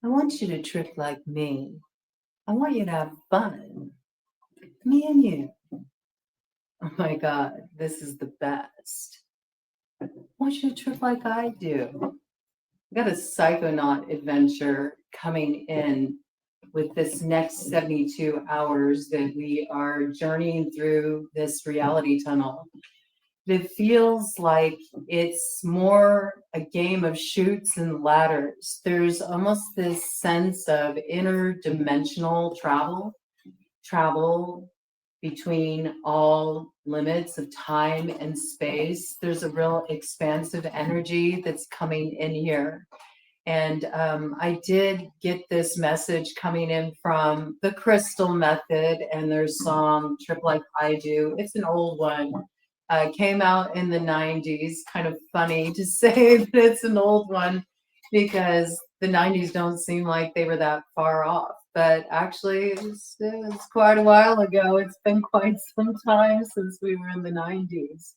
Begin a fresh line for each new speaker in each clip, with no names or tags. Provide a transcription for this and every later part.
I want you to trip like me. I want you to have fun. Me and you. Oh my God, this is the best. I want you to trip like I do. I got a psychonaut adventure coming in with this next 72 hours that we are journeying through this reality tunnel. It feels like it's more a game of chutes and ladders. There's almost this sense of interdimensional travel between all limits of time and space. There's a real expansive energy that's coming in here. And I did get this message coming in from the Crystal Method and their song Trip Like I Do. It's an old one. Came out in the 90s. Kind of funny to say that it's an old one because the 90s don't seem like they were that far off. But actually, it's quite a while ago. It's been quite some time since we were in the 90s.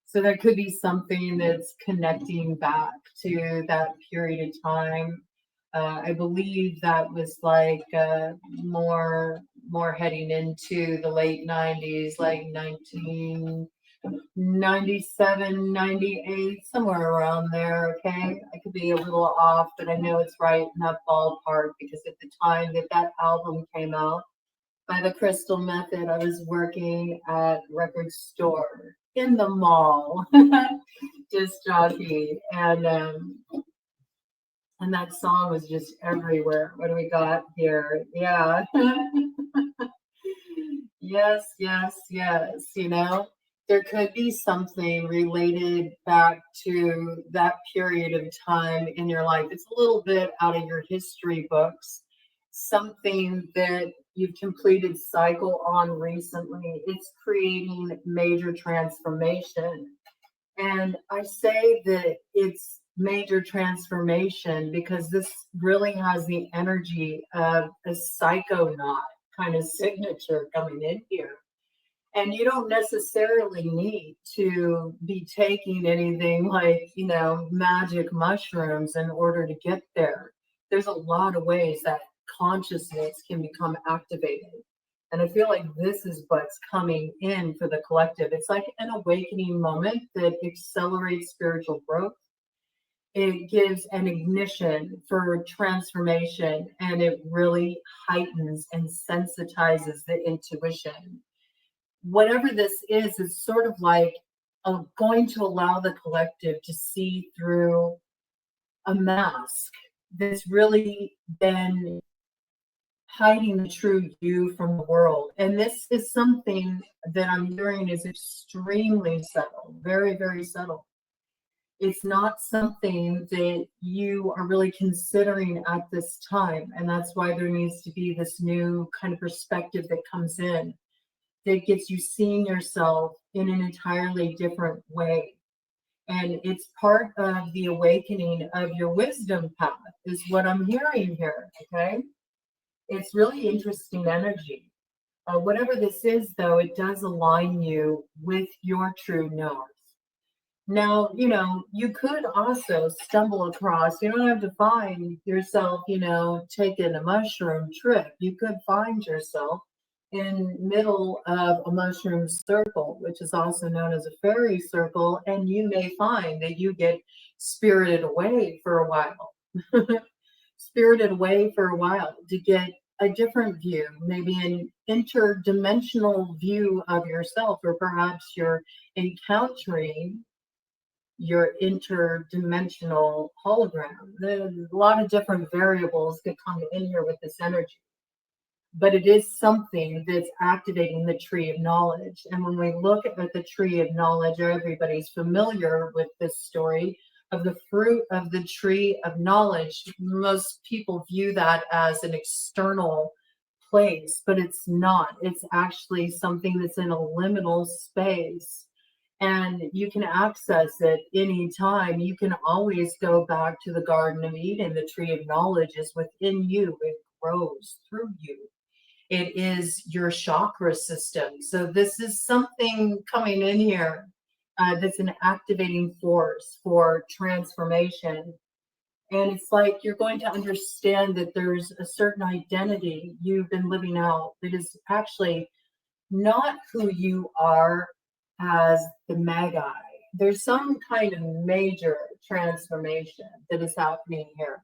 So there could be something that's connecting back to that period of time. I believe that was like more heading into the late 90s, like 1997, 98, somewhere around there. Okay, I could be a little off, but I know it's right in that ballpark because at the time that that album came out by the Crystal Method, I was working at record store in the mall, disc jockey, and that song was just everywhere. What do we got here? Yeah. Yes, yes, yes. You know, there could be something related back to that period of time in your life. It's a little bit out of your history books, something that you've completed cycle on recently. It's creating major transformation. And I say that it's major transformation because this really has the energy of a psychonaut kind of signature coming in here. And you don't necessarily need to be taking anything like, magic mushrooms in order to get there. There's a lot of ways that consciousness can become activated. And I feel like this is what's coming in for the collective. It's like an awakening moment that accelerates spiritual growth. It gives an ignition for transformation, and it really heightens and sensitizes the intuition. Whatever this is, it's sort of like going to allow the collective to see through a mask that's really been hiding the true you from the world. And this is something that I'm hearing is extremely subtle, very, very subtle. It's not something that you are really considering at this time. And that's why there needs to be this new kind of perspective that comes in that gets you seeing yourself in an entirely different way. And it's part of the awakening of your wisdom path, is what I'm hearing here. Okay. It's really interesting energy. Whatever this is, though, it does align you with your true knowers. Now, you could also stumble across, you don't have to find yourself, taking a mushroom trip. You could find yourself in middle of a mushroom circle, which is also known as a fairy circle, and you may find that you get spirited away for a while. Spirited away for a while to get a different view, maybe an interdimensional view of yourself, or perhaps you're encountering your interdimensional hologram. There's a lot of different variables that come in here with this energy, but it is something that's activating the tree of knowledge. And when we look at the tree of knowledge, everybody's familiar with this story of the fruit of the tree of knowledge. Most people view that as an external place, but it's not. It's actually something that's in a liminal space, and you can access it anytime. You can always go back to the Garden of Eden. The tree of knowledge is within you. It grows through you. It is your chakra system. So this is something coming in here that's an activating force for transformation. And it's like you're going to understand that there's a certain identity you've been living out that is actually not who you are as the Magi. There's some kind of major transformation that is happening here.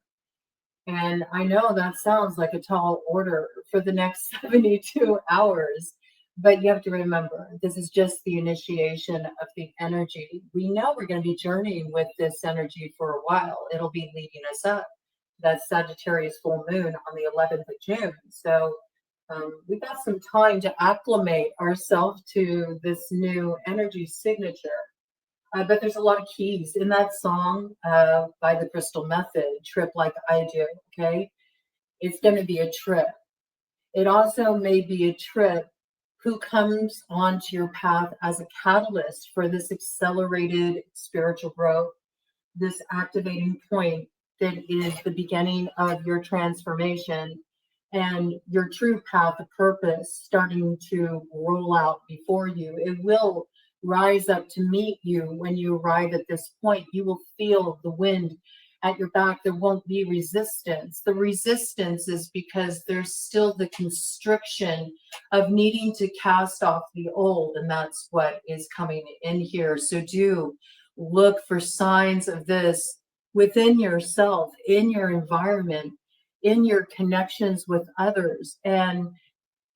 And I know that sounds like a tall order for the next 72 hours, but you have to remember this is just the initiation of the energy. We know we're going to be journeying with this energy for a while. It'll be leading us up. That Sagittarius full moon on the 11th of June. So we've got some time to acclimate ourselves to this new energy signature. But there's a lot of keys in that song by the Crystal Method, Trip Like I Do, okay? It's going to be a trip. It also may be a trip who comes onto your path as a catalyst for this accelerated spiritual growth, this activating point that is the beginning of your transformation and your true path of purpose starting to roll out before you. It will rise up to meet you when you arrive at this point. You will feel the wind at your back. There won't be resistance. The resistance is because there's still the constriction of needing to cast off the old, and that's what is coming in here. So do look for signs of this within yourself, in your environment, in your connections with others, and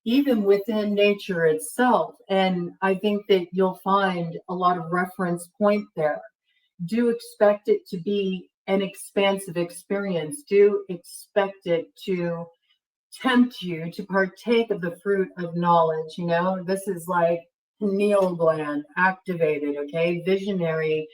even within nature itself. And I think that you'll find a lot of reference point there. Do expect it to be an expansive experience. Do expect it to tempt you to partake of the fruit of knowledge. You know, this is like pineal gland activated, okay? Visionary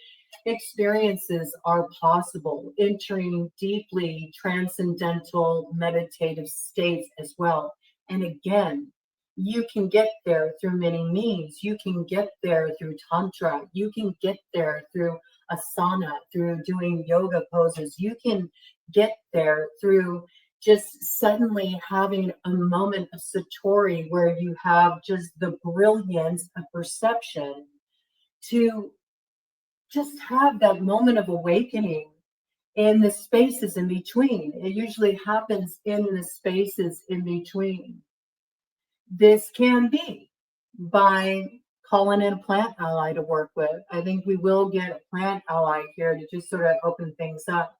experiences are possible, entering deeply transcendental meditative states as well. And again, you can get there through many means. You can get there through Tantra. You can get there through asana, through doing yoga poses. You can get there through just suddenly having a moment of satori where you have just the brilliance of perception to just have that moment of awakening in the spaces in between. It usually happens in the spaces in between. This can be by calling in a plant ally to work with. I think we will get a plant ally here to just sort of open things up.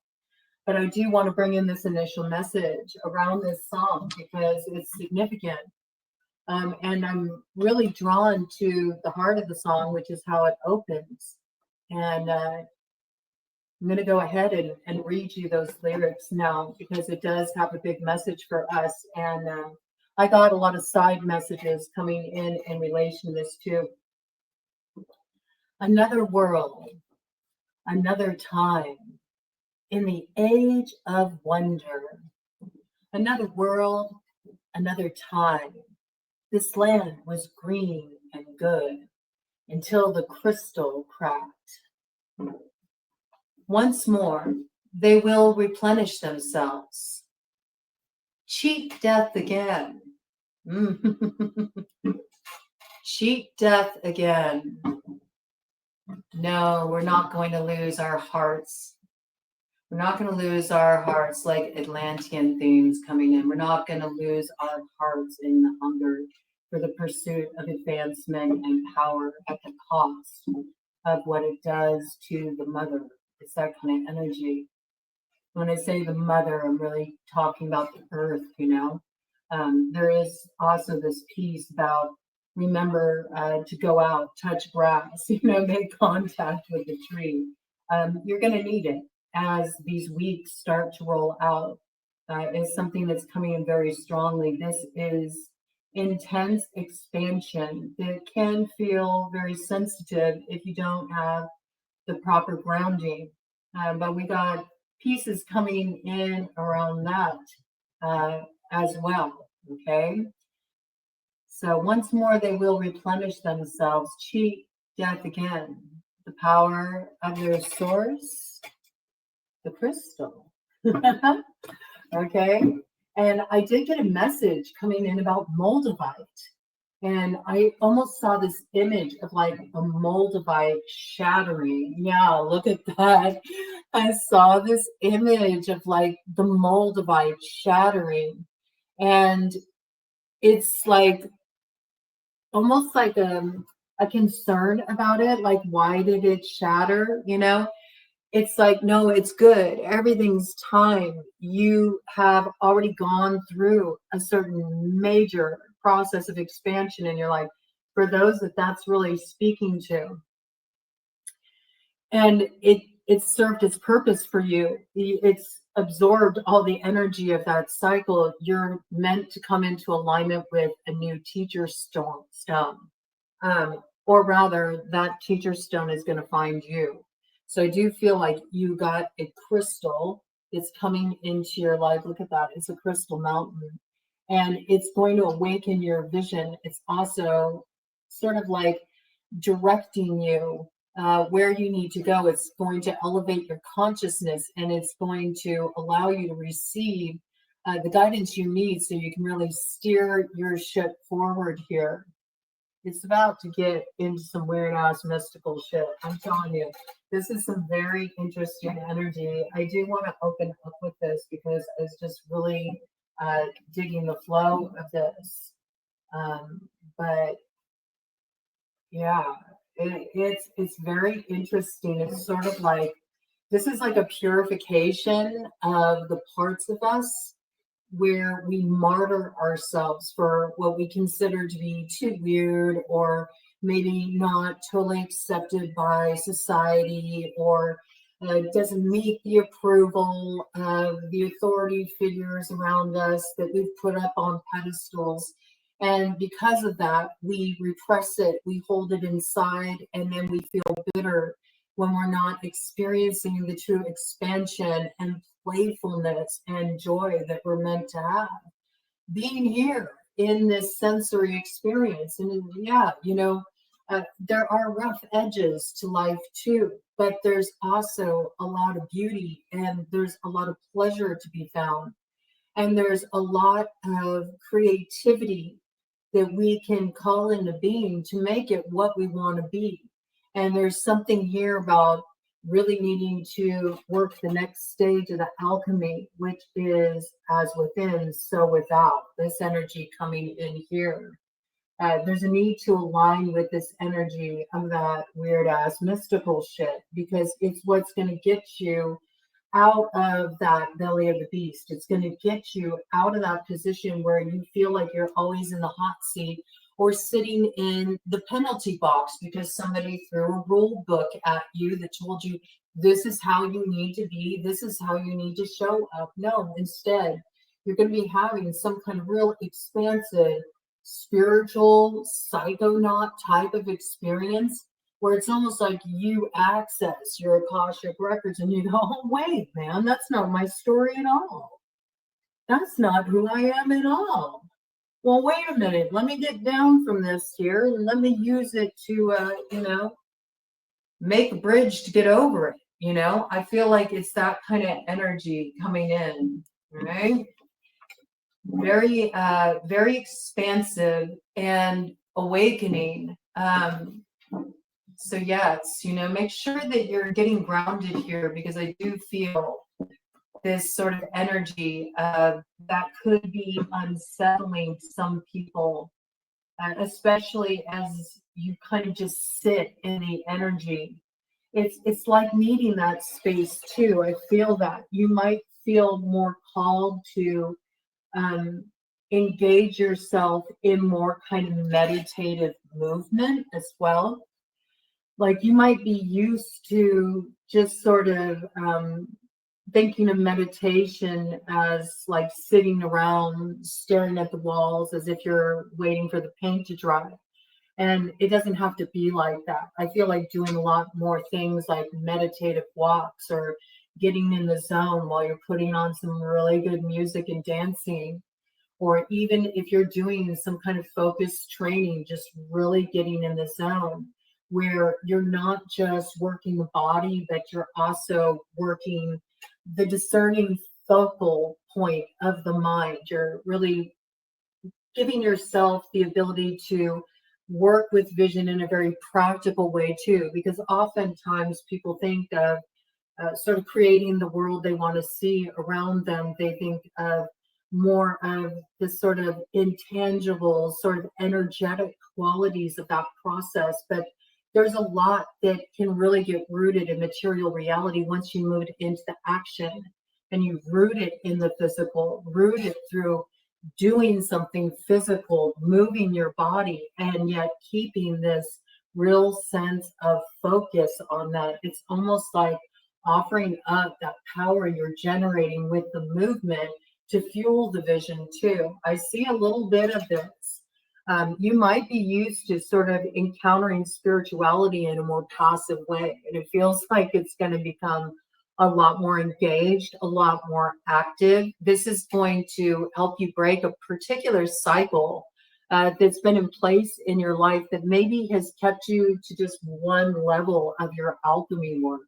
But I do want to bring in this initial message around this song because it's significant. And I'm really drawn to the heart of the song, which is how it opens. And I'm going to go ahead and read you those lyrics now because it does have a big message for us. And I got a lot of side messages coming in relation to this too. Another world, another time, in the age of wonder. Another world, another time. This land was green and good until the crystal cracked. Once more, they will replenish themselves. Cheat death again. Cheat death again. No, we're not going to lose our hearts. We're not going to lose our hearts like Atlantean themes coming in. We're not going to lose our hearts in the hunger for the pursuit of advancement and power at the cost of what it does to the mother. It's that kind of energy. When I say the mother, I'm really talking about the earth, you know. There is also this piece about remember to go out, touch grass, you know, make contact with the tree. You're going to need it as these weeks start to roll out. It's something that's coming in very strongly. This is intense expansion that can feel very sensitive if you don't have the proper grounding. But we got pieces coming in around that as well, okay? So once more, they will replenish themselves, cheat death again. The power of their source, the crystal, okay? And I did get a message coming in about Moldavite. And I almost saw this image of like a Moldavite shattering. Yeah, look at that. I saw this image of like the Moldavite shattering. And it's like almost like a concern about it. Like, why did it shatter? You know, it's like, no, it's good. Everything's time. You have already gone through a certain major process of expansion in your life. For those that that's really speaking to, and it served its purpose for you. It's absorbed all the energy of that cycle. You're meant to come into alignment with a new teacher stone. Or rather, that teacher stone is going to find you. So I do feel like you got a crystal that's coming into your life. Look at that. It's a crystal mountain. And it's going to awaken your vision. It's also sort of like directing you where you need to go. It's going to elevate your consciousness, and it's going to allow you to receive the guidance you need so you can really steer your ship forward here. It's about to get into some weird ass mystical shit. I'm telling you, this is some very interesting energy. I do want to open up with this because I was just really digging the flow of this. But yeah, it's very interesting. It's sort of like this is like a purification of the parts of us where we martyr ourselves for what we consider to be too weird or maybe not totally accepted by society, or doesn't meet the approval of the authority figures around us that we've put up on pedestals. And because of that, we repress it, we hold it inside, and then we feel bitter when we're not experiencing the true expansion and playfulness and joy that we're meant to have. Being here in this sensory experience. And yeah, you know, there are rough edges to life too, but there's also a lot of beauty and there's a lot of pleasure to be found. And there's a lot of creativity that we can call into being to make it what we want to be. And there's something here about really needing to work the next stage of the alchemy, which is as within, so without. This energy coming in here. There's a need to align with this energy of that weird ass mystical shit because it's what's going to get you out of that belly of the beast. It's going to get you out of that position where you feel like you're always in the hot seat or sitting in the penalty box because somebody threw a rule book at you that told you this is how you need to be, this is how you need to show up. No, instead, you're going to be having some kind of real expansive, spiritual, psychonaut type of experience where it's almost like you access your Akashic records and you go, oh, wait, man, that's not my story at all. That's not who I am at all. Well, wait a minute. Let me get down from this here and let me use it to, make a bridge to get over it. You know, I feel like it's that kind of energy coming in, right? Very, very expansive and awakening. So yes, you know, make sure that you're getting grounded here because I do feel this sort of energy that could be unsettling some people, especially as you kind of just sit in the energy. It's like needing that space too. I feel that you might feel more called to engage yourself in more kind of meditative movement as well. Like you might be used to just sort of thinking of meditation as like sitting around staring at the walls as if you're waiting for the paint to dry. And it doesn't have to be like that. I feel like doing a lot more things like meditative walks or getting in the zone while you're putting on some really good music and dancing. Or even if you're doing some kind of focused training, just really getting in the zone where you're not just working the body, but you're also working the discerning focal point of the mind. You're really giving yourself the ability to work with vision in a very practical way too, because oftentimes people think of sort of creating the world they want to see around them. They think of more of the sort of intangible, sort of energetic qualities of that process. But there's a lot that can really get rooted in material reality once you move into the action and you root it in the physical, root it through doing something physical, moving your body, and yet keeping this real sense of focus on that. It's almost like offering up that power you're generating with the movement to fuel the vision too. I see a little bit of this. You might be used to sort of encountering spirituality in a more passive way, and it feels like it's going to become a lot more engaged, a lot more active. This is going to help you break a particular cycle that's been in place in your life that maybe has kept you to just one level of your alchemy work.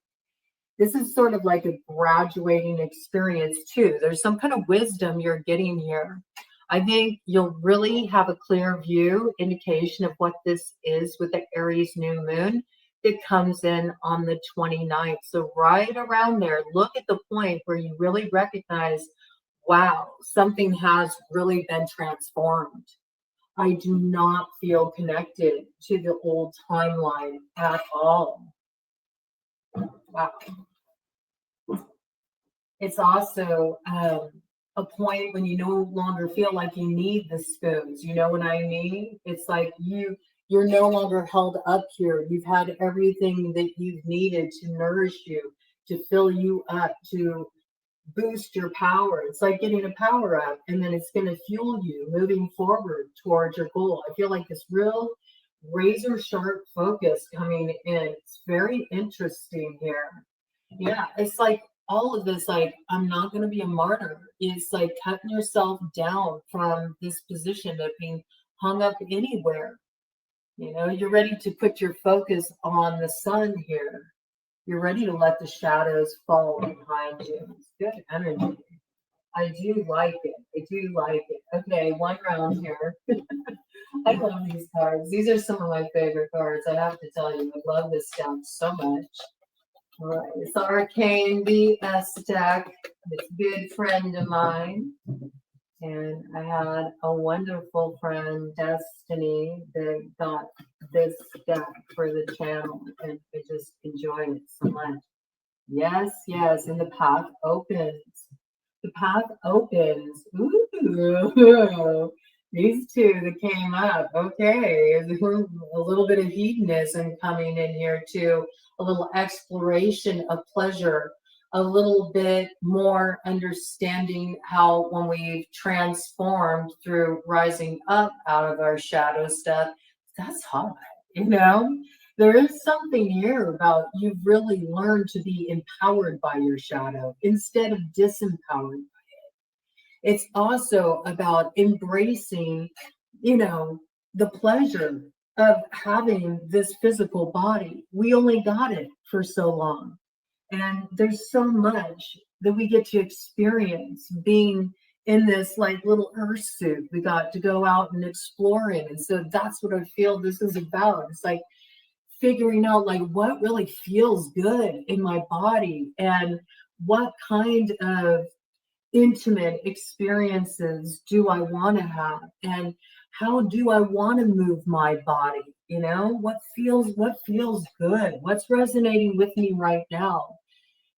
This is sort of like a graduating experience too. There's some kind of wisdom you're getting here. I think you'll really have a clear view, indication of what this is with the Aries new moon that comes in on the 29th. So right around there, look at the point where you really recognize, wow, something has really been transformed. I do not feel connected to the old timeline at all. Wow. It's also a point when you no longer feel like you need the spoons. You know what I mean? It's like you're no longer held up here. You've had everything that you've needed to nourish you, to fill you up, to boost your power. It's like getting a power up, and then it's going to fuel you moving forward towards your goal. I feel like this real razor sharp focus coming in. It's very interesting here. Yeah, it's like all of this, like, I'm not going to be a martyr. It's like cutting yourself down from this position of being hung up anywhere. You know, you're ready to put your focus on the sun here. You're ready to let the shadows fall behind you. It's good energy. I do like it. I do like it. Okay, one round here. I love these cards. These are some of my favorite cards. I have to tell you, I love this deck so much. All right, it's the Arcane BS deck. It's a good friend of mine. And I had a wonderful friend, Destiny, that got this deck for the channel. And I just enjoy it so much. Yes, yes, and the path opens. The path opens. Ooh, these two that came up. Okay, a little bit of hedonism coming in here too. A little exploration of pleasure. A little bit more understanding how when we've transformed through rising up out of our shadow stuff, that's hot, you know? There is something here about you've really learned to be empowered by your shadow instead of disempowered. It's also about embracing, you know, the pleasure of having this physical body. We only got it for so long. And there's so much that we get to experience being in this like little earth suit we got to go out and explore in. And so that's what I feel this is about. It's like figuring out like what really feels good in my body and what kind of intimate experiences do I want to have and how do I want to move my body, you know, what feels good, what's resonating with me right now.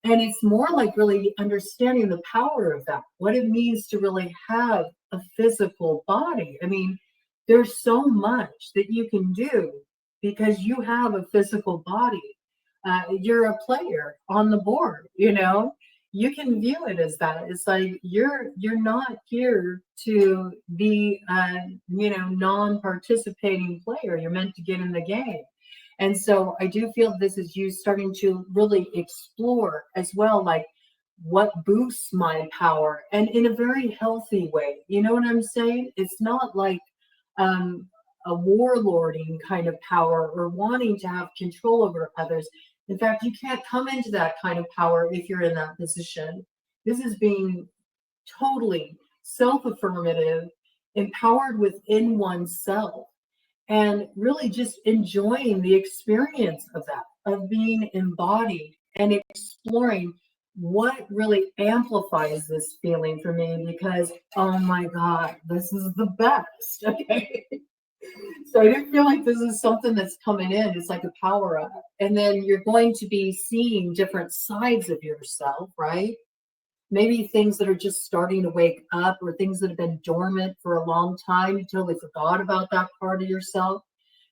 And it's more like really understanding the power of that, what it means to really have a physical body. I mean, there's so much that you can do because you have a physical body. You're a player on the board, you know. You can view it as that. It's like you're not here to be a non-participating player. You're meant to get in the game. And so I do feel this is you starting to really explore as well, like what boosts my power and in a very healthy way. You know what I'm saying? It's not like a warlording kind of power or wanting to have control over others. In fact, you can't come into that kind of power if you're in that position. This is being totally self-affirmative empowered within oneself, and really just enjoying the experience of that, of being embodied and exploring what really amplifies this feeling for me, because oh my God, this is the best. Okay. So I do feel like this is something that's coming in. It's like a power up. And then you're going to be seeing different sides of yourself, right? Maybe things that are just starting to wake up, or things that have been dormant for a long time. You totally forgot about that part of yourself.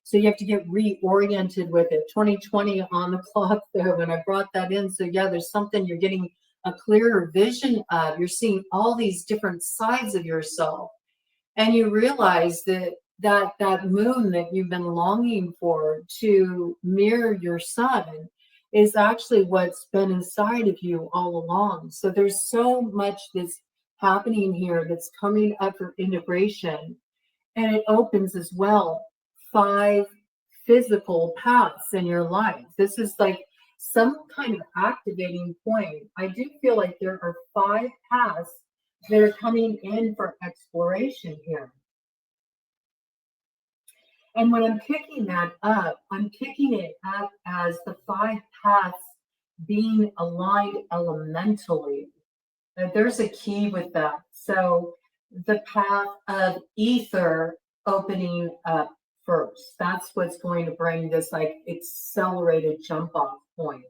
So you have to get reoriented with it. 2020 on the clock there when I brought that in. So yeah, there's something you're getting a clearer vision of. You're seeing all these different sides of yourself. And you realize that moon that you've been longing for to mirror your sun is actually what's been inside of you all along. So there's so much that's happening here that's coming up for integration. And it opens as well 5 physical paths in your life. This is like some kind of activating point. I do feel like there are 5 paths that are coming in for exploration here. And when I'm picking that up, I'm picking it up as the 5 paths being aligned elementally. There's a key with that. So the path of ether opening up first. That's what's going to bring this like accelerated jump off point.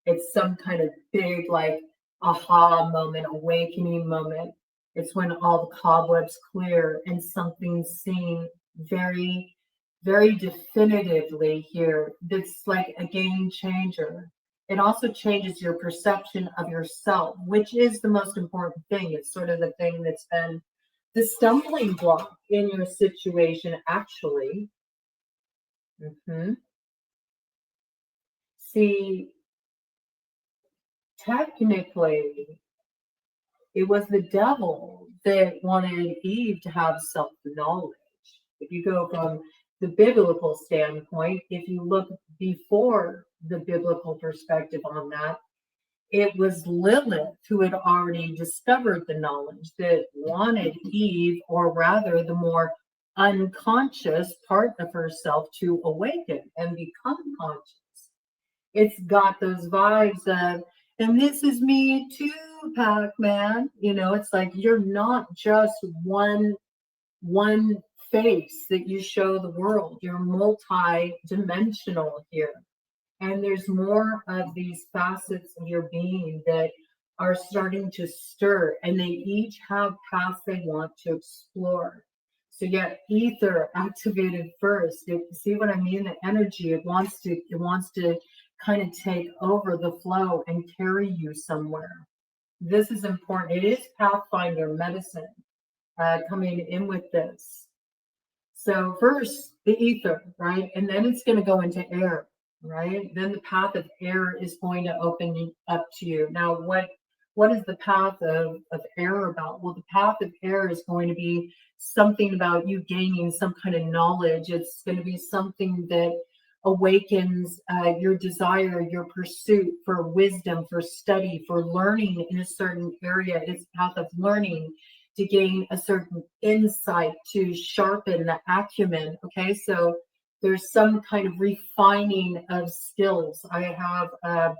It's some kind of big like aha moment, awakening moment. It's when all the cobwebs clear and something's seen very, very definitively here. That's like a game changer. It also changes your perception of yourself, which is the most important thing. It's sort of the thing that's been the stumbling block in your situation, actually. See, technically, it was the devil that wanted Eve to have self-knowledge. If you go from the biblical standpoint, if you look before the biblical perspective on that, it was Lilith who had already discovered the knowledge that wanted Eve, or rather the more unconscious part of herself, to awaken and become conscious. It's got those vibes of, and this is me too, Pac-Man. You know, it's like you're not just one face that you show the world. You're multi-dimensional here. And there's more of these facets of your being that are starting to stir, and they each have paths they want to explore. So yeah, ether activated first. See what I mean? The energy, it wants to kind of take over the flow and carry you somewhere. This is important. It is Pathfinder medicine coming in with this. So first the ether, right? And then it's going to go into air, right? Then the path of air is going to open up to you. Now, what is the path of air about? Well, the path of air is going to be something about you gaining some kind of knowledge. It's going to be something that awakens your desire, your pursuit for wisdom, for study, for learning in a certain area. It's path of learning to gain a certain insight, to sharpen the acumen. Okay, so there's some kind of refining of skills. I have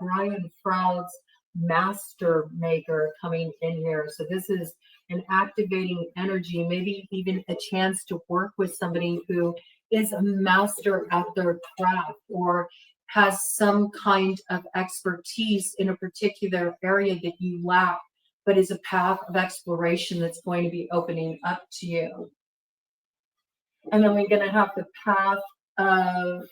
Brian Froud's Master Maker coming in here. So this is an activating energy, maybe even a chance to work with somebody who is a master at their craft, or has some kind of expertise in a particular area that you lack, but is a path of exploration that's going to be opening up to you. And then we're going to have the path of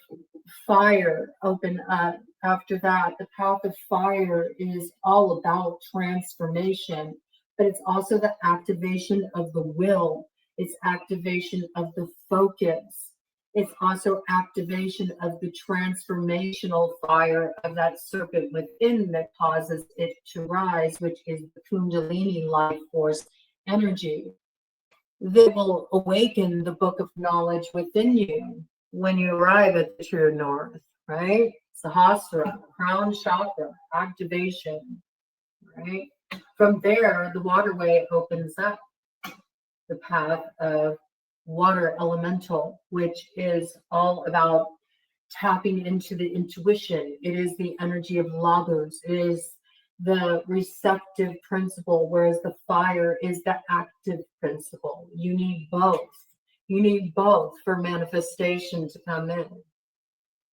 fire open up after that. The path of fire is all about transformation, but it's also the activation of the will. It's activation of the focus. It's also activation of the transformational fire of that serpent within that causes it to rise, which is the Kundalini life force energy. That will awaken the book of knowledge within you when you arrive at the true north, right? Sahasrara, crown chakra, activation, right? From there, the waterway opens up. the path of water elemental, which is all about tapping into the intuition. It is the energy of logos. It is the receptive principle, whereas the fire is the active principle. You need both. You need both for manifestation to come in.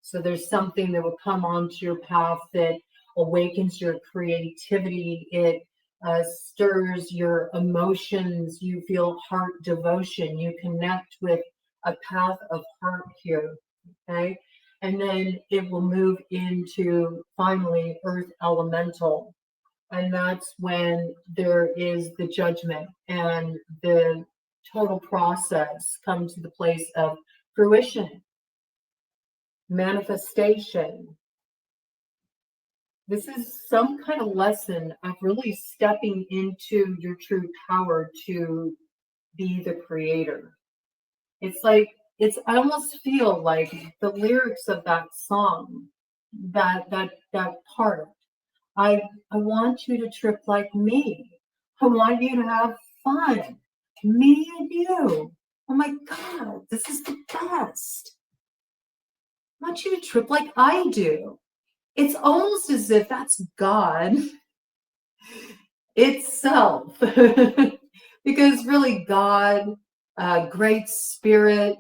So there's something that will come onto your path that awakens your creativity. It stirs your emotions. You feel heart devotion. You connect with a path of heart here. Okay. And then it will move into finally earth elemental. And that's when there is the judgment and the total process come to the place of fruition, manifestation. This is some kind of lesson of really stepping into your true power to be the creator. It's like, I almost feel like the lyrics of that song, that part. I want you to trip like me. I want you to have fun. Me and you. Oh my God, this is the best. I want you to trip like I do. It's almost as if that's God itself. Because really God, Great Spirit,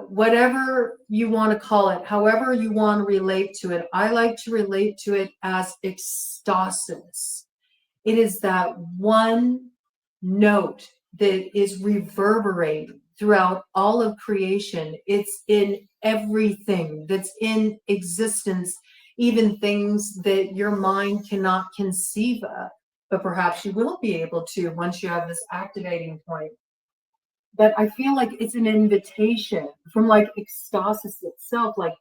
whatever you want to call it, however you want to relate to it, I like to relate to it as ecstasis. It is that one note that is reverberating throughout all of creation. It's in everything that's in existence, even things that your mind cannot conceive of, but perhaps you will be able to once you have this activating point. But I feel like it's an invitation from like ecstasis itself. Like,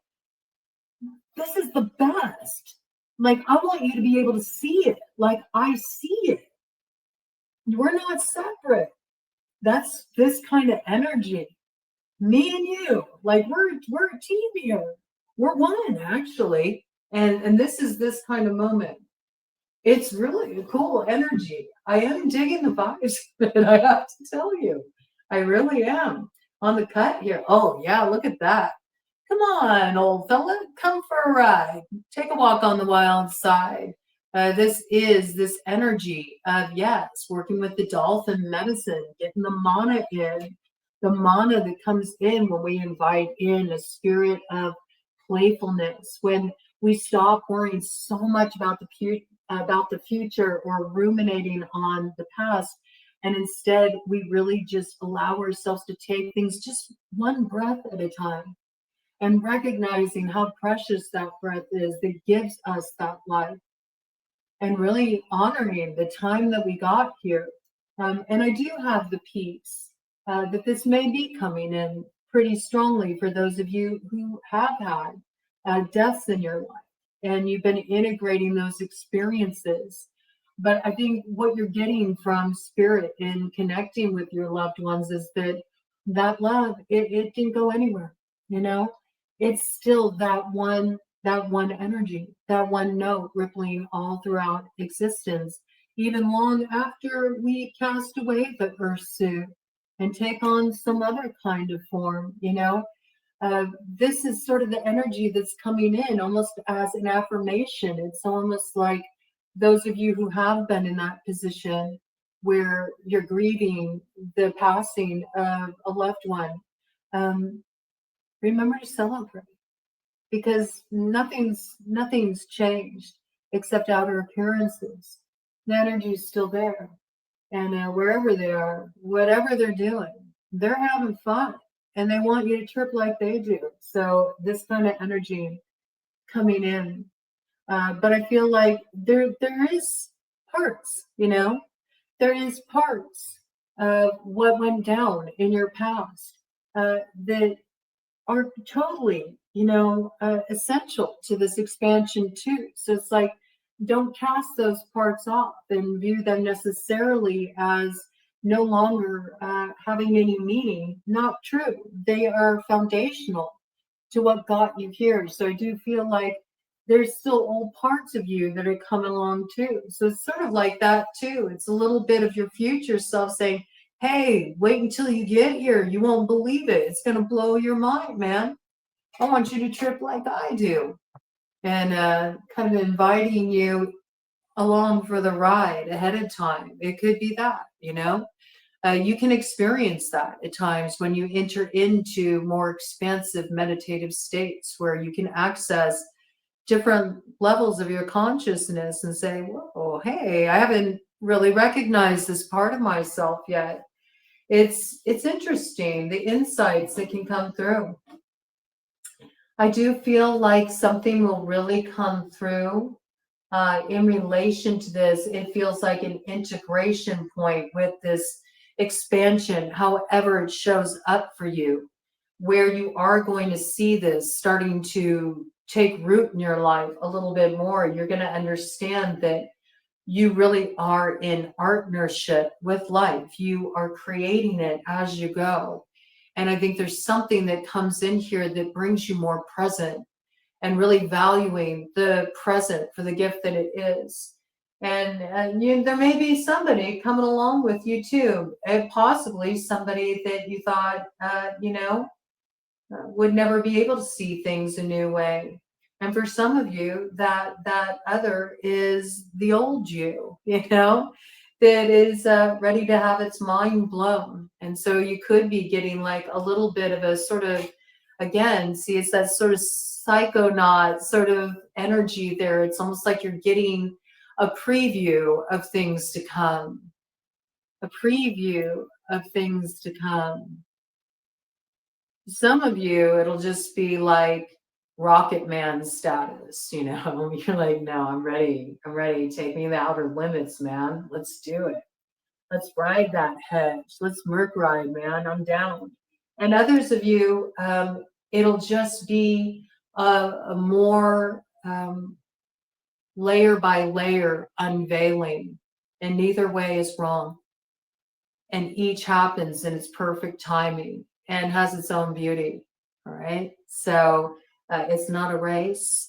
this is the best. Like, I want you to be able to see it like I see it. We're not separate. That's this kind of energy. Me and you, like we're a team here. We're one, actually. And this is this kind of moment. It's really a cool energy. I am digging the vibes, and I have to tell you. I really am. On the cut here. Oh, yeah, look at that. Come on, old fella. Come for a ride. Take a walk on the wild side. This is this energy of, yes, working with the dolphin medicine, getting the mana in. The mana that comes in when we invite in a spirit of playfulness, when we stop worrying so much about the future or ruminating on the past. And instead, we really just allow ourselves to take things just one breath at a time and recognizing how precious that breath is that gives us that life and really honoring the time that we got here. And I do have the peace that this may be coming in pretty strongly for those of you who have had deaths in your life and you've been integrating those experiences. But I think what you're getting from spirit and connecting with your loved ones is that love, it didn't go anywhere, you know? It's still that one energy, that one note rippling all throughout existence, even long after we cast away the earth suit and take on some other kind of form, you know? This is sort of the energy that's coming in almost as an affirmation. It's almost like those of you who have been in that position where you're grieving the passing of a loved one, remember to celebrate, because nothing's changed except outer appearances. The energy is still there, and wherever they are, whatever they're doing, they're having fun, and they want you to trip like they do. So this kind of energy coming in. But I feel like there is parts, you know, there is parts of what went down in your past that are totally, you know, essential to this expansion too. So it's like, don't cast those parts off and view them necessarily as no longer having any meaning. Not true. They are foundational to what got you here. So I do feel like there's still old parts of you that are coming along too. So it's sort of like that too. It's a little bit of your future self saying, Hey, wait until you get here. You won't believe it. It's going to blow your mind, man. I want you to trip like I do. And kind of inviting you along for the ride ahead of time. It could be that, you know? You can experience that at times when you enter into more expansive meditative states where you can access different levels of your consciousness and say, whoa, hey, I haven't really recognized this part of myself yet. It's interesting, the insights that can come through. I do feel like something will really come through in relation to this. It feels like an integration point with this expansion, however it shows up for you, where you are going to see this starting to take root in your life a little bit more. You're going to understand that you really are in partnership with life. You are creating it as you go. And I think there's something that comes in here that brings you more present and really valuing the present for the gift that it is. And there may be somebody coming along with you too, and possibly somebody that you thought, would never be able to see things a new way. And for some of you, that other is the old you, that is ready to have its mind blown. And so you could be getting like a little bit of a sort of, again, see, it's that sort of psychonaut sort of energy there. It's almost like you're getting a preview of things to come, a preview of things to come. Some of you, it'll just be like Rocket Man status, You're like, no, I'm ready. I'm ready. Take me to the outer limits, man. Let's do it. Let's ride that hedge. Let's Merc ride, man. I'm down. And others of you, it'll just be a more layer by layer unveiling. And neither way is wrong. And each happens in its perfect timing and has its own beauty. All right. So it's not a race.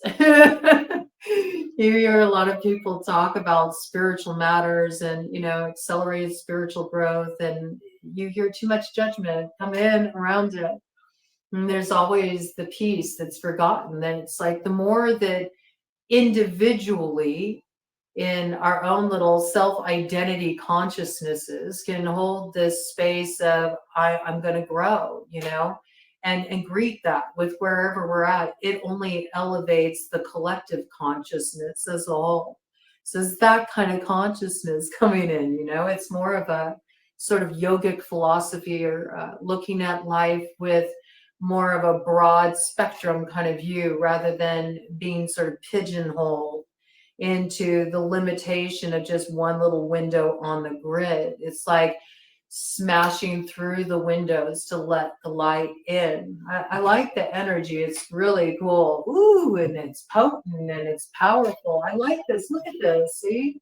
You hear a lot of people talk about spiritual matters and, accelerated spiritual growth, and you hear too much judgment come in around it. And there's always the piece that's forgotten. Then it's like the more that individually in our own little self-identity consciousnesses can hold this space of I'm going to grow, and greet that with wherever we're at. It only elevates the collective consciousness as a whole. So it's that kind of consciousness coming in, it's more of a sort of yogic philosophy, or looking at life with more of a broad spectrum kind of view rather than being sort of pigeonholed into the limitation of just one little window on the grid. It's like smashing through the windows to let the light in. I like the energy. It's really cool. Ooh, and it's potent and it's powerful. I like this. Look at this. See?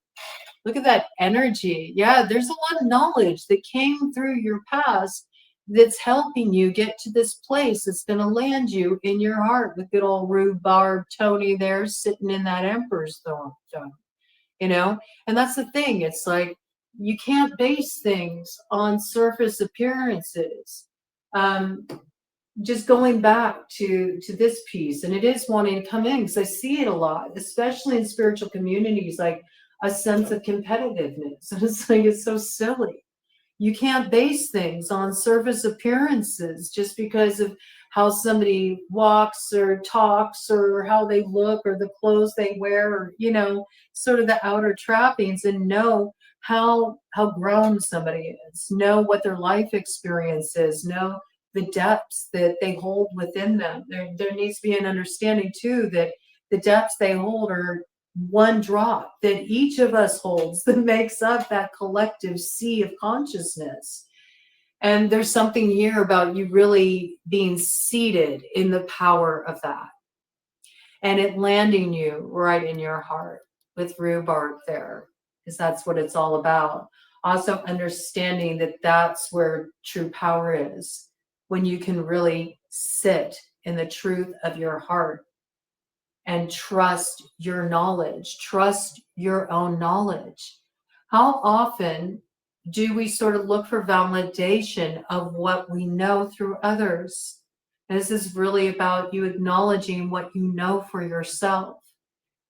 Look at that energy. Yeah, there's a lot of knowledge that came through your past that's helping you get to this place that's going to land you in your heart with good old rhubarb Tony there sitting in that Emperor's throne, And that's the thing. It's like you can't base things on surface appearances. Just going back to this piece, and it is wanting to come in because I see it a lot, especially in spiritual communities, like a sense of competitiveness. And it's like, it's so silly. You can't base things on surface appearances just because of how somebody walks or talks or how they look or the clothes they wear, or, sort of the outer trappings, and know how grown somebody is, know what their life experience is, know the depths that they hold within them. There needs to be an understanding too that the depths they hold are one drop that each of us holds that makes up that collective sea of consciousness. And there's something here about you really being seated in the power of that and it landing you right in your heart with rhubarb there, because that's what it's all about. Also understanding that that's where true power is, when you can really sit in the truth of your heart and trust your knowledge, trust your own knowledge. How often Do we sort of look for validation of what we know through others? This is really about you acknowledging what you know for yourself.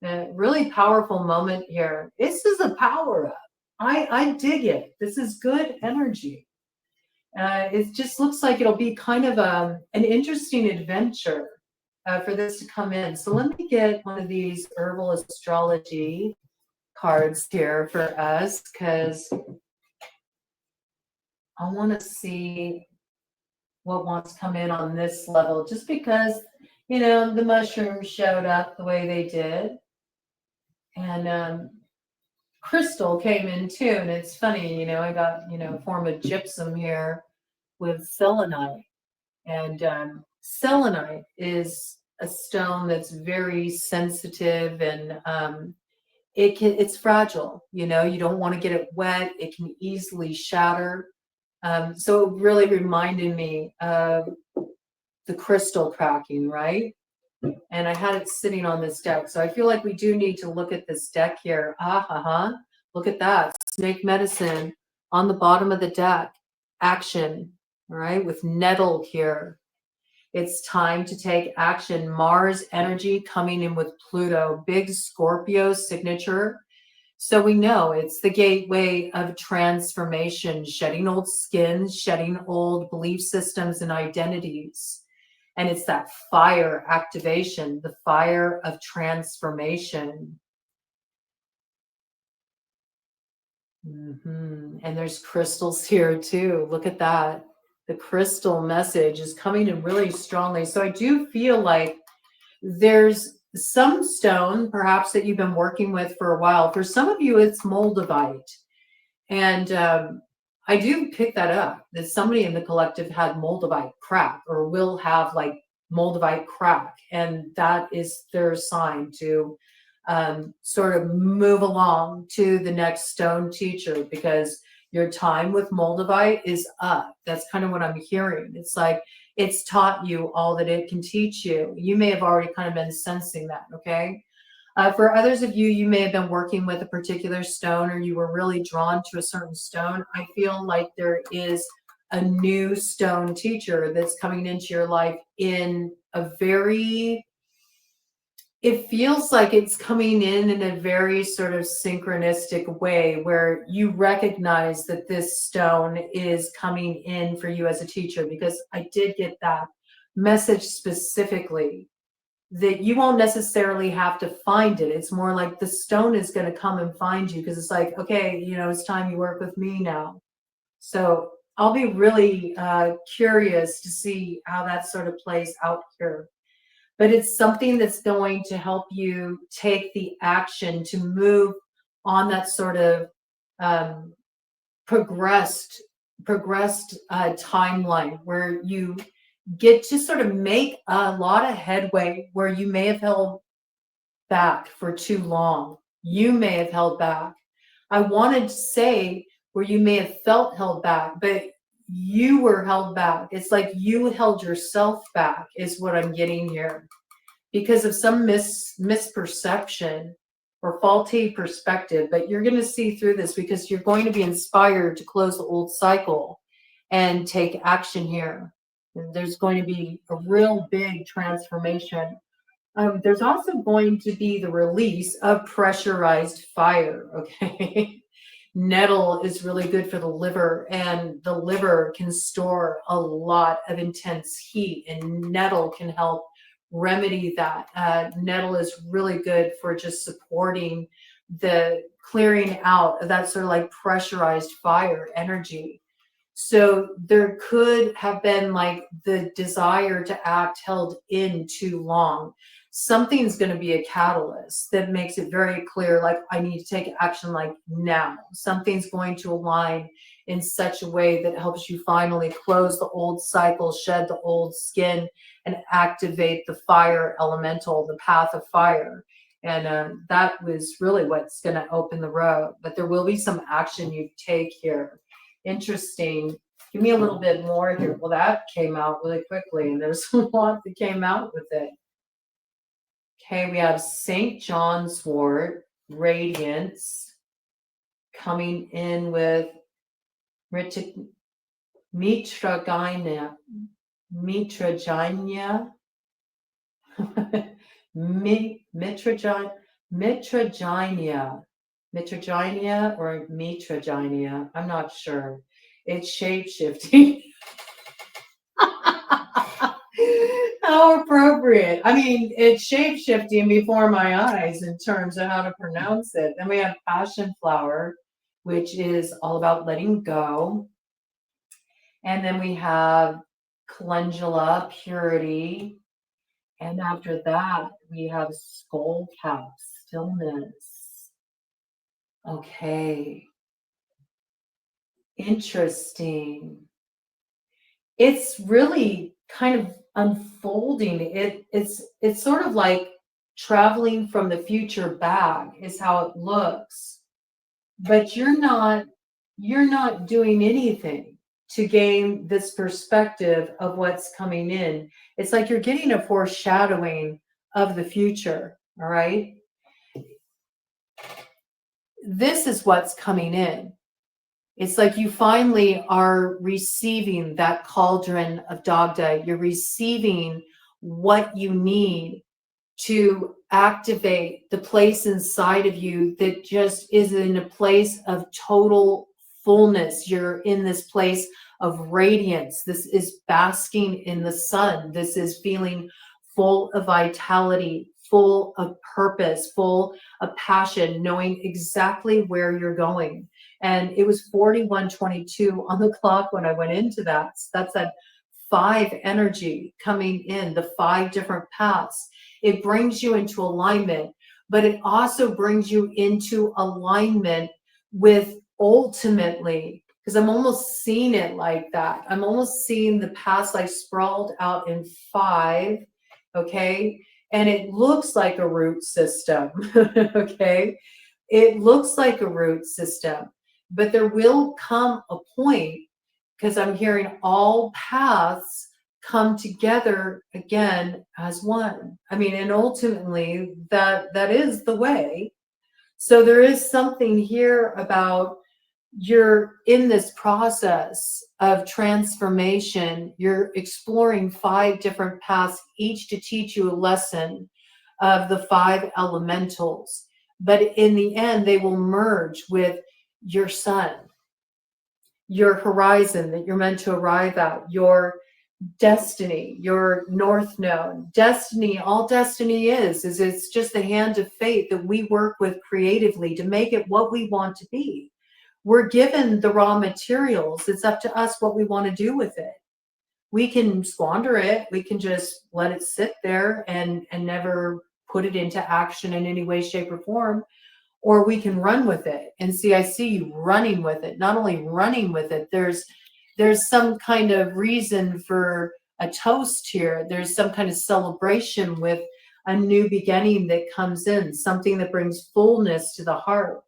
A really powerful moment here. This is a power up. I dig it. This is good energy. It just looks like it'll be kind of an interesting adventure for this to come in. So let me get one of these herbal astrology cards here for us, because I want to see what wants to come in on this level, just because, the mushrooms showed up the way they did. And crystal came in too. And it's funny, I got, form of gypsum here with selenite. And selenite is a stone that's very sensitive, and it's fragile. You don't want to get it wet. It can easily shatter. So it really reminded me of the crystal cracking, right? And I had it sitting on this deck. So I feel like we do need to look at this deck here. Look at that. Snake medicine on the bottom of the deck. Action, all right, with nettle here. It's time to take action. Mars energy coming in with Pluto. Big Scorpio signature. So we know it's the gateway of transformation, shedding old skins, shedding old belief systems and identities. And it's that fire activation, the fire of transformation. And there's crystals here too. Look at that. The crystal message is coming in really strongly. So I do feel like there's some stone perhaps that you've been working with for a while. For some of you, it's moldavite. And I do pick that up, that somebody in the collective had moldavite crack or will have like moldavite crack. And that is their sign to sort of move along to the next stone teacher, because your time with moldavite is up. That's kind of what I'm hearing. It's like it's taught you all that it can teach you. You may have already kind of been sensing that, okay? For others of you, you may have been working with a particular stone, or you were really drawn to a certain stone. I feel like there is a new stone teacher that's coming into your life in a very, it feels like it's coming in a very sort of synchronistic way, where you recognize that this stone is coming in for you as a teacher, because I did get that message specifically that you won't necessarily have to find it. It's more like the stone is going to come and find you, because it's like, okay, it's time you work with me now. So I'll be really curious to see how that sort of plays out here. But it's something that's going to help you take the action to move on that sort of progressed timeline, where you get to sort of make a lot of headway where you may have held back for too long. You may have held back. I wanted to say where you may have felt held back, but you were held back. It's like you held yourself back is what I'm getting here, because of some misperception or faulty perspective. But you're going to see through this, because you're going to be inspired to close the old cycle and take action here. There's going to be a real big transformation. There's also going to be the release of pressurized fire, okay? Nettle is really good for the liver, and the liver can store a lot of intense heat, and nettle can help remedy that. Nettle is really good for just supporting the clearing out of that sort of like pressurized fire energy. So there could have been like the desire to act held in too long. Something's going to be a catalyst that makes it very clear, like, I need to take action like now. Something's going to align in such a way that helps you finally close the old cycle, shed the old skin, and activate the fire elemental, the path of fire. And that was really what's going to open the road. But there will be some action you take here. Interesting. Give me a little bit more here. Well, that came out really quickly, and there's a lot that came out with it. Okay, we have St. John's wort, radiance, coming in with Mitragina, Mitragina, Mitragina, Mitragina or Mitragina. I'm not sure. It's shape-shifting. How appropriate. I mean, it's shape-shifting before my eyes in terms of how to pronounce it. Then we have passion flower, which is all about letting go. And then we have calendula, purity. And after that, we have skull cap, stillness. Okay. Interesting. It's really kind of unfolding. It's sort of like traveling from the future back is how it looks. But you're not doing anything to gain this perspective of what's coming in. It's like you're getting a foreshadowing of the future, all right? This is what's coming in. It's like you finally are receiving that cauldron of Dagda. You're receiving what you need to activate the place inside of you that just is in a place of total fullness. You're in this place of radiance. This is basking in the sun. This is feeling full of vitality, full of purpose, full of passion, knowing exactly where you're going. And it was 41:22 on the clock when I went into that. That's that 5 energy coming in, the 5 different paths. It brings you into alignment, but it also brings you into alignment with ultimately, because I'm almost seeing it like that. I'm almost seeing the paths like sprawled out in 5, okay? And it looks like a root system, okay? It looks like a root system, but there will come a point, because I'm hearing all paths come together again as one. I mean, and ultimately that is the way. So there is something here about you're in this process of transformation. You're exploring 5 different paths, each to teach you a lesson of the 5 elementals. But in the end, they will merge with your sun, your horizon that you're meant to arrive at, your destiny, your north node. Destiny, all destiny is it's just the hand of fate that we work with creatively to make it what we want to be. We're given the raw materials. It's up to us what we want to do with it. We can squander it. We can just let it sit there and never put it into action in any way, shape, or form. Or we can run with it. And see, I see you running with it. Not only running with it, there's some kind of reason for a toast here. There's some kind of celebration with a new beginning that comes in, something that brings fullness to the heart.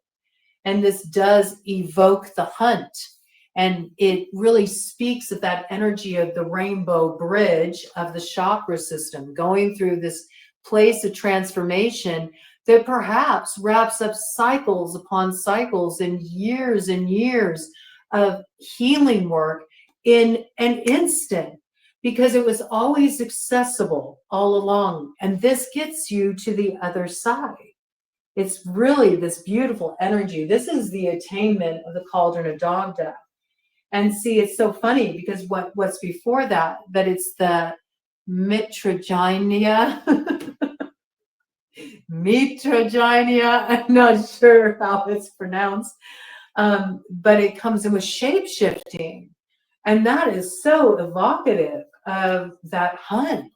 And this does evoke the hunt. And it really speaks of that energy of the rainbow bridge of the chakra system, going through this place of transformation that perhaps wraps up cycles upon cycles and years of healing work in an instant, because it was always accessible all along. And this gets you to the other side. It's really this beautiful energy. This is the attainment of the cauldron of Dagda. And see, it's so funny because what's before that it's the Mitragina. Mitragina, I'm not sure how it's pronounced, but it comes in with shape-shifting. And that is so evocative of that hunt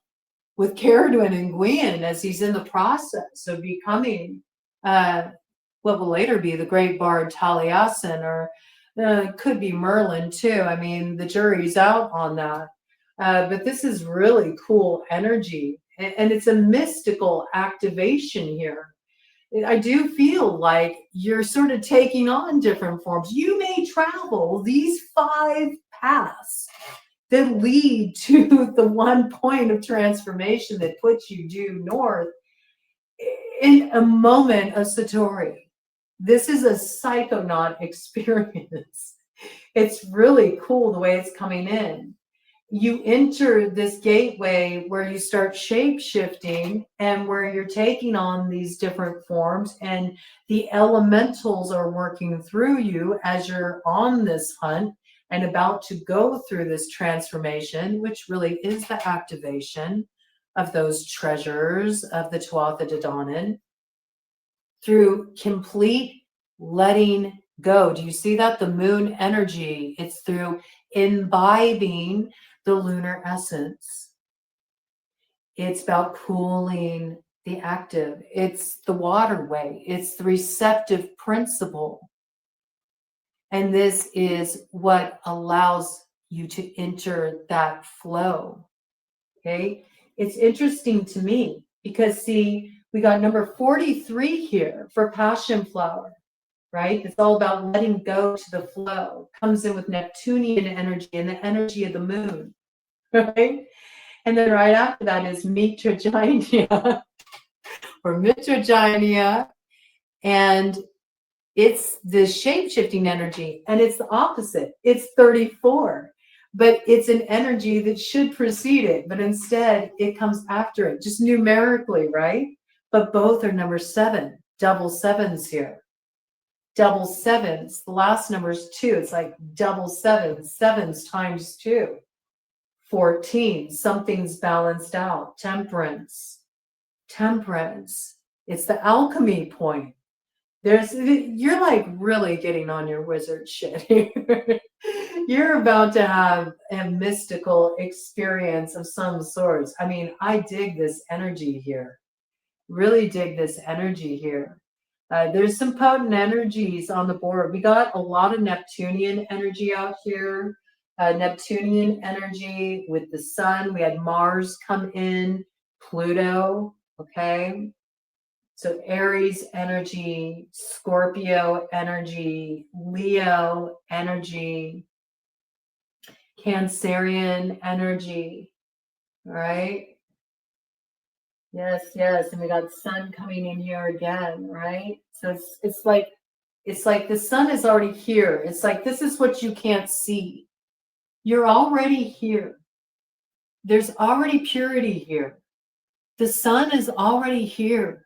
with Caradwin and Gwion as he's in the process of becoming what will later be the great bard Taliesin, or it could be Merlin too. I mean, the jury's out on that. But this is really cool energy. And it's a mystical activation here. I do feel like you're sort of taking on different forms. You may travel these 5 paths that lead to the one point of transformation that puts you due north in a moment of Satori. This is a psychonaut experience. It's really cool the way it's coming in. You enter this gateway where you start shape shifting and where you're taking on these different forms, and the elementals are working through you as you're on this hunt and about to go through this transformation, which really is the activation of those treasures of the Tuatha De Danann, through complete letting go. Do you see that? The moon energy, it's through imbibing the lunar essence. It's about cooling the active. It's the waterway. It's the receptive principle. And this is what allows you to enter that flow. Okay. It's interesting to me because, see, we got number 43 here for passion flower, right? It's all about letting go to the flow. Comes in with Neptunian energy and the energy of the moon, right? And then right after that is Mitragynia or Mitragynia. And it's the shape-shifting energy, and it's the opposite. It's 34, but it's an energy that should precede it, but instead it comes after it, just numerically, right? But both are number 7, double sevens here. Double sevens, the last number is 2. It's like double sevens, sevens times 2. 14, something's balanced out. Temperance. Temperance. It's the alchemy point. You're like really getting on your wizard shit here. You're about to have a mystical experience of some sorts. I mean, I dig this energy here. Really dig this energy here. There's some potent energies on the board. We got a lot of Neptunian energy out here. Neptunian energy with the sun. We had Mars come in, Pluto, okay? So Aries energy, Scorpio energy, Leo energy, Cancerian energy, all right? Yes, yes, and we got sun coming in here again, right? So it's like the sun is already here. It's like this is what you can't see. You're already here. There's already purity here. The sun is already here.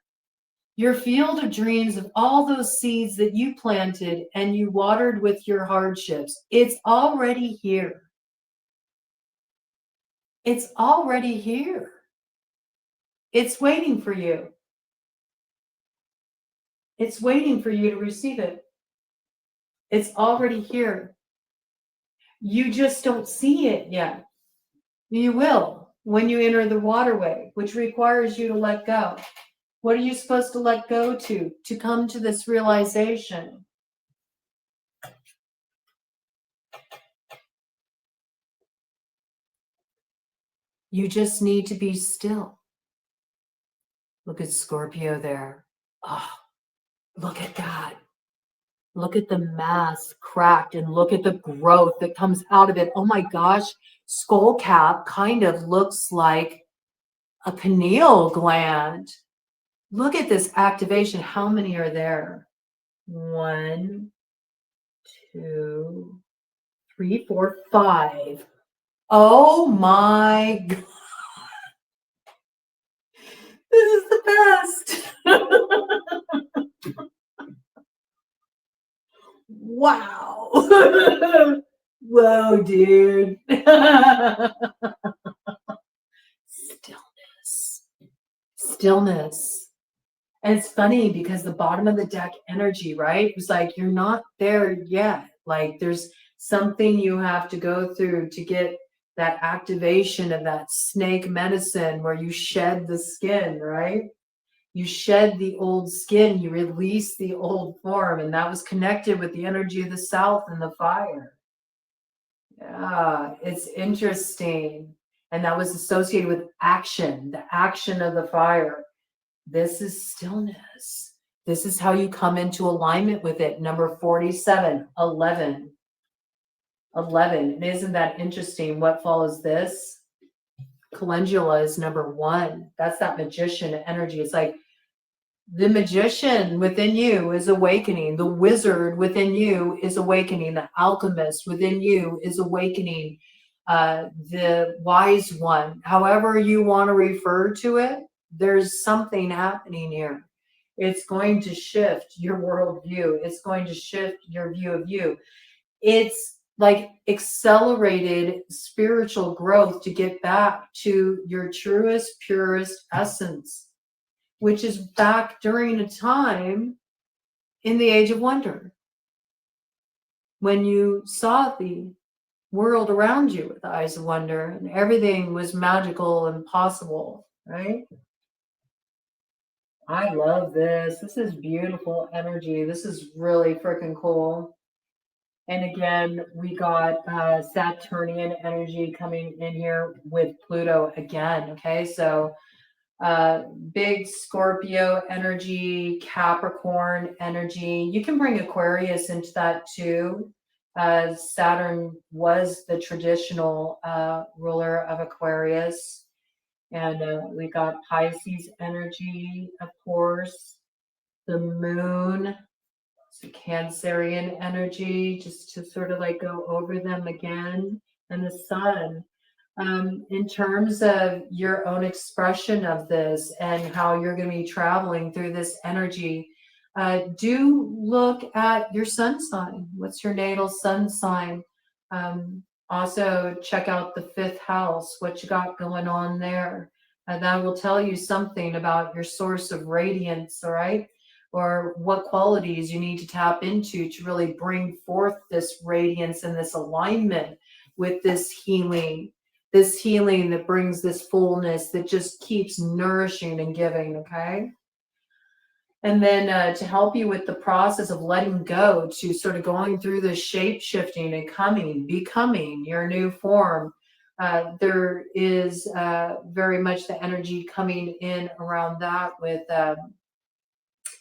Your field of dreams of all those seeds that you planted and you watered with your hardships, it's already here. It's already here. It's waiting for you. It's waiting for you to receive it. It's already here. You just don't see it yet. You will when you enter the waterway, which requires you to let go. What are you supposed to let go to come to this realization? You just need to be still. Look at Scorpio there. Oh, look at that. Look at the mass cracked and look at the growth that comes out of it. Oh my gosh, skull cap kind of looks like a pineal gland. Look at this activation. How many are there? 1, 2, 3, 4, 5. Oh my God. This is the best. Wow. Whoa, dude. Stillness. Stillness. And it's funny because the bottom of the deck energy, right? It's like you're not there yet. Like there's something you have to go through to get that activation of that snake medicine where you shed the skin, right? You shed the old skin, you release the old form, and that was connected with the energy of the south and the fire. Yeah, it's interesting. And that was associated with action, the action of the fire. This is stillness. This is how you come into alignment with it. Number 47, 11. 11. And isn't that interesting? What follows this? Calendula is number 1. That's that magician energy. It's like The magician within you is awakening. The wizard within you is awakening. The alchemist within you is awakening. The wise one, however you want to refer to it, there's something happening here. It's going to shift your worldview. It's going to shift your view of you. It's like accelerated spiritual growth to get back to your truest, purest essence, which is back during a time in the Age of Wonder, when you saw the world around you with the eyes of wonder and everything was magical and possible, right? I love this. This is beautiful energy. This is really freaking cool. And again, we got Saturnian energy coming in here with Pluto again. Okay, so big Scorpio energy, Capricorn energy. You can bring Aquarius into that too. Saturn was the traditional ruler of Aquarius. And we got Pisces energy, of course. The moon, so Cancerian energy, just to sort of like go over them again. And the sun. In terms of your own expression of this and how you're going to be traveling through this energy, do look at your sun sign. What's your natal sun sign? Also, check out the fifth house, what you got going on there. And that will tell you something about your source of radiance, all right? Or what qualities you need to tap into to really bring forth this radiance and this alignment with this healing that brings this fullness that just keeps nourishing and giving, okay? And then to help you with the process of letting go, to sort of going through the shape shifting and becoming your new form, there is very much the energy coming in around that with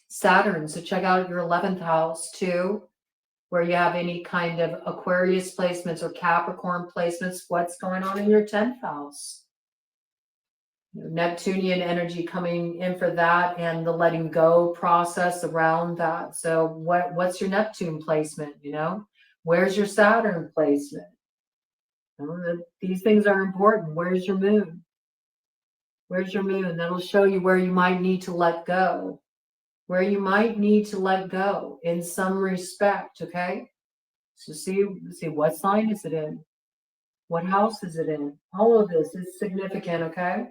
Saturn. So check out your 11th house too, where you have any kind of Aquarius placements or Capricorn placements. What's going on in your 10th house? Neptunian energy coming in for that, and the letting go process around that. So what's your Neptune placement? Where's your Saturn placement? These things are important. Where's your moon? Where's your moon? That'll show you where you might need to let go. Where you might need to let go in some respect, okay? So see what sign is it in? What house is it in? All of this is significant, okay?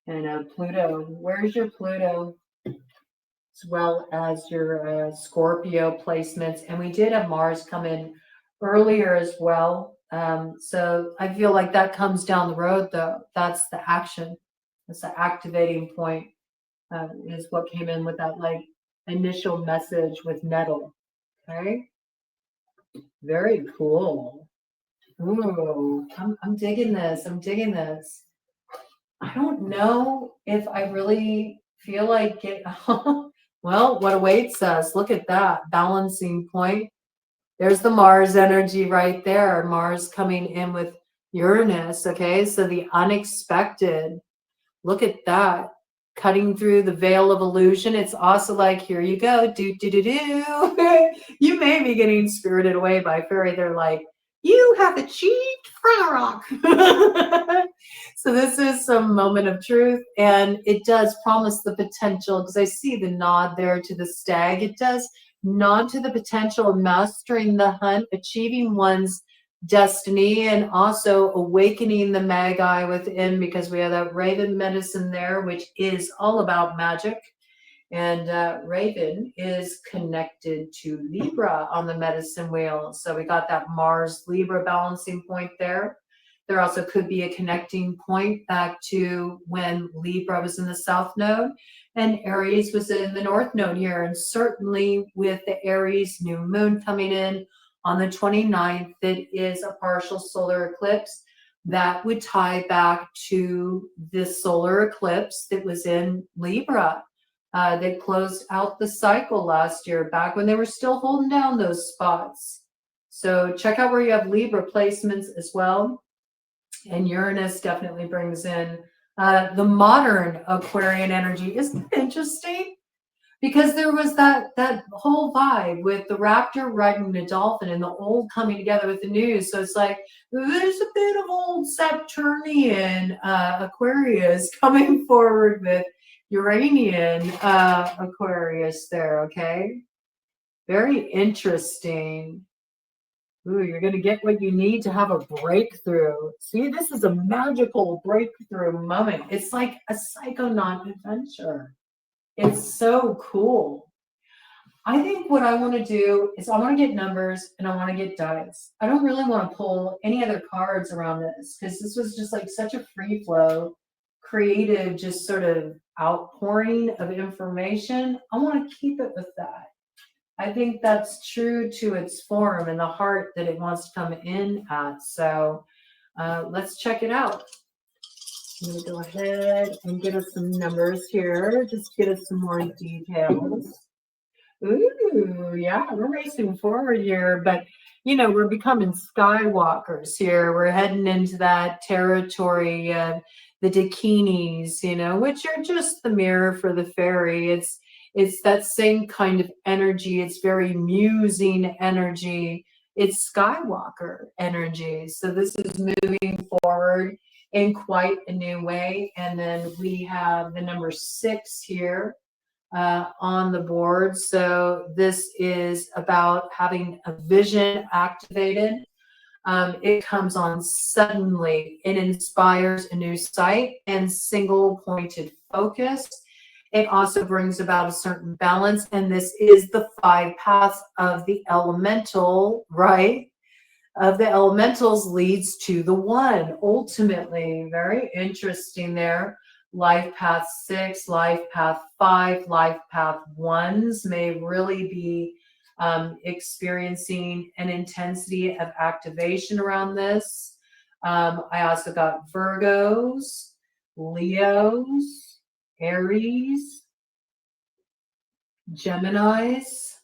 And Pluto, where's your Pluto? As well as your Scorpio placements. And we did have Mars come in earlier as well. So I feel like that comes down the road, though. That's the action. That's the activating point, is what came in with that like initial message with Nettle. Okay. Very cool. Ooh, I'm digging this. I'm digging this. I don't know if I really feel like it. Well, what awaits us? Look at that balancing point. There's the Mars energy right there. Mars coming in with Uranus. Okay, so the unexpected. Look at that. Cutting through the veil of illusion. It's also like, here you go. Do, do, do, do. You may be getting spirited away by fairy. They're like, you have achieved Fraggle Rock. So this is some moment of truth, and it does promise the potential, because I see the nod there to the stag. It does nod to the potential of mastering the hunt, achieving one's destiny, and also awakening the magi within, because we have that Raven medicine there, which is all about magic. And Raven is connected to Libra on the medicine wheel. So we got that Mars Libra balancing point there. There also could be a connecting point back to when Libra was in the South Node and Aries was in the North Node here. And certainly with the Aries new moon coming in on the 29th, that is a partial solar eclipse. That would tie back to this solar eclipse that was in Libra. They closed out the cycle last year, back when they were still holding down those spots. So check out where you have Libra placements as well. And Uranus definitely brings in The modern Aquarian energy. Isn't that interesting? Because there was that whole vibe with the raptor riding the dolphin and the old coming together with the new. So it's like there's a bit of old Saturnian Aquarius coming forward with Uranian Aquarius there. Okay, very interesting. Ooh, you're going to get what you need to have a breakthrough. See, this is a magical breakthrough moment. It's like a psychonaut adventure. It's so cool. I think what I want to do is I want to get numbers and I want to get dice. I don't really want to pull any other cards around this because this was just like such a free flow, creative, just sort of outpouring of information. I want to keep it with that. I think that's true to its form and the heart that it wants to come in at. So let's check it out. I'm going to go ahead and get us some numbers here. Just get us some more details. Ooh, yeah, we're racing forward here, but you know, we're becoming Skywalkers here. We're heading into that territory of the Dakinis, you know, which are just the mirror for the fairy. It's that same kind of energy. It's very musing energy. It's Skywalker energy. So this is moving forward in quite a new way. And then we have the number 6 here on the board. So this is about having a vision activated. It comes on suddenly. It inspires a new sight and single pointed focus. It also brings about a certain balance. And this is the 5 paths of the elemental, right? Of the elementals leads to the one. Ultimately, very interesting there. Life path 6, life path 5, life path 1s may really be experiencing an intensity of activation around this. I also got Virgos, Leos, Aries, Geminis,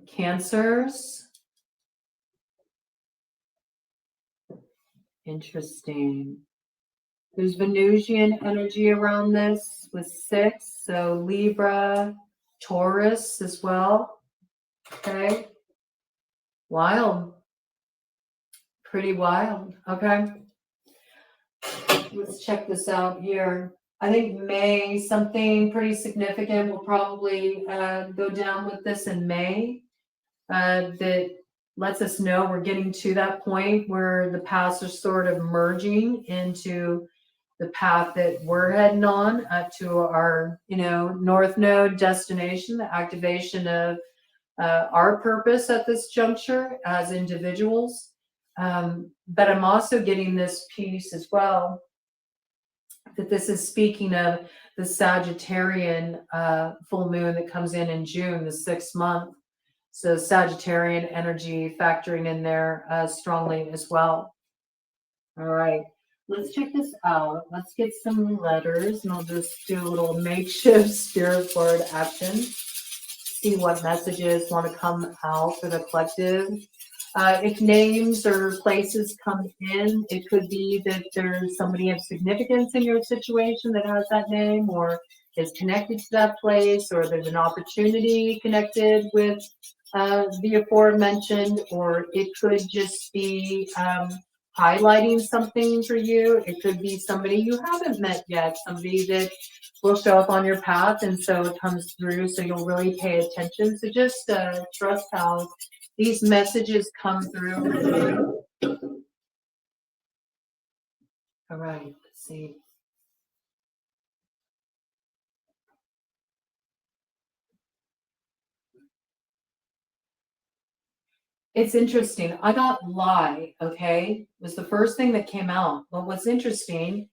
Cancers. Interesting. There's Venusian energy around this with 6. So Libra, Taurus as well. Okay. Wild. Pretty wild. Okay. Let's check this out here. I think May, something pretty significant will probably go down with this in May. That lets us know we're getting to that point where the paths are sort of merging into the path that we're heading on to our, you know, North Node destination, the activation of our purpose at this juncture as individuals. But I'm also getting this piece as well, that this is speaking of the Sagittarian full moon that comes in June, the 6th month. So Sagittarian energy factoring in there strongly as well. All right, let's check this out. Let's get some letters and I'll just do a little makeshift spirit board action. See what messages want to come out for the collective. If names or places come in, it could be that there's somebody of significance in your situation that has that name or is connected to that place, or there's an opportunity connected with the aforementioned, or it could just be highlighting something for you. It could be somebody you haven't met yet, somebody that will show up on your path, and so it comes through, so you'll really pay attention. So just trust how these messages come through. All right, let's see. It's interesting. I got lie, okay? It was the first thing that came out. But what's interesting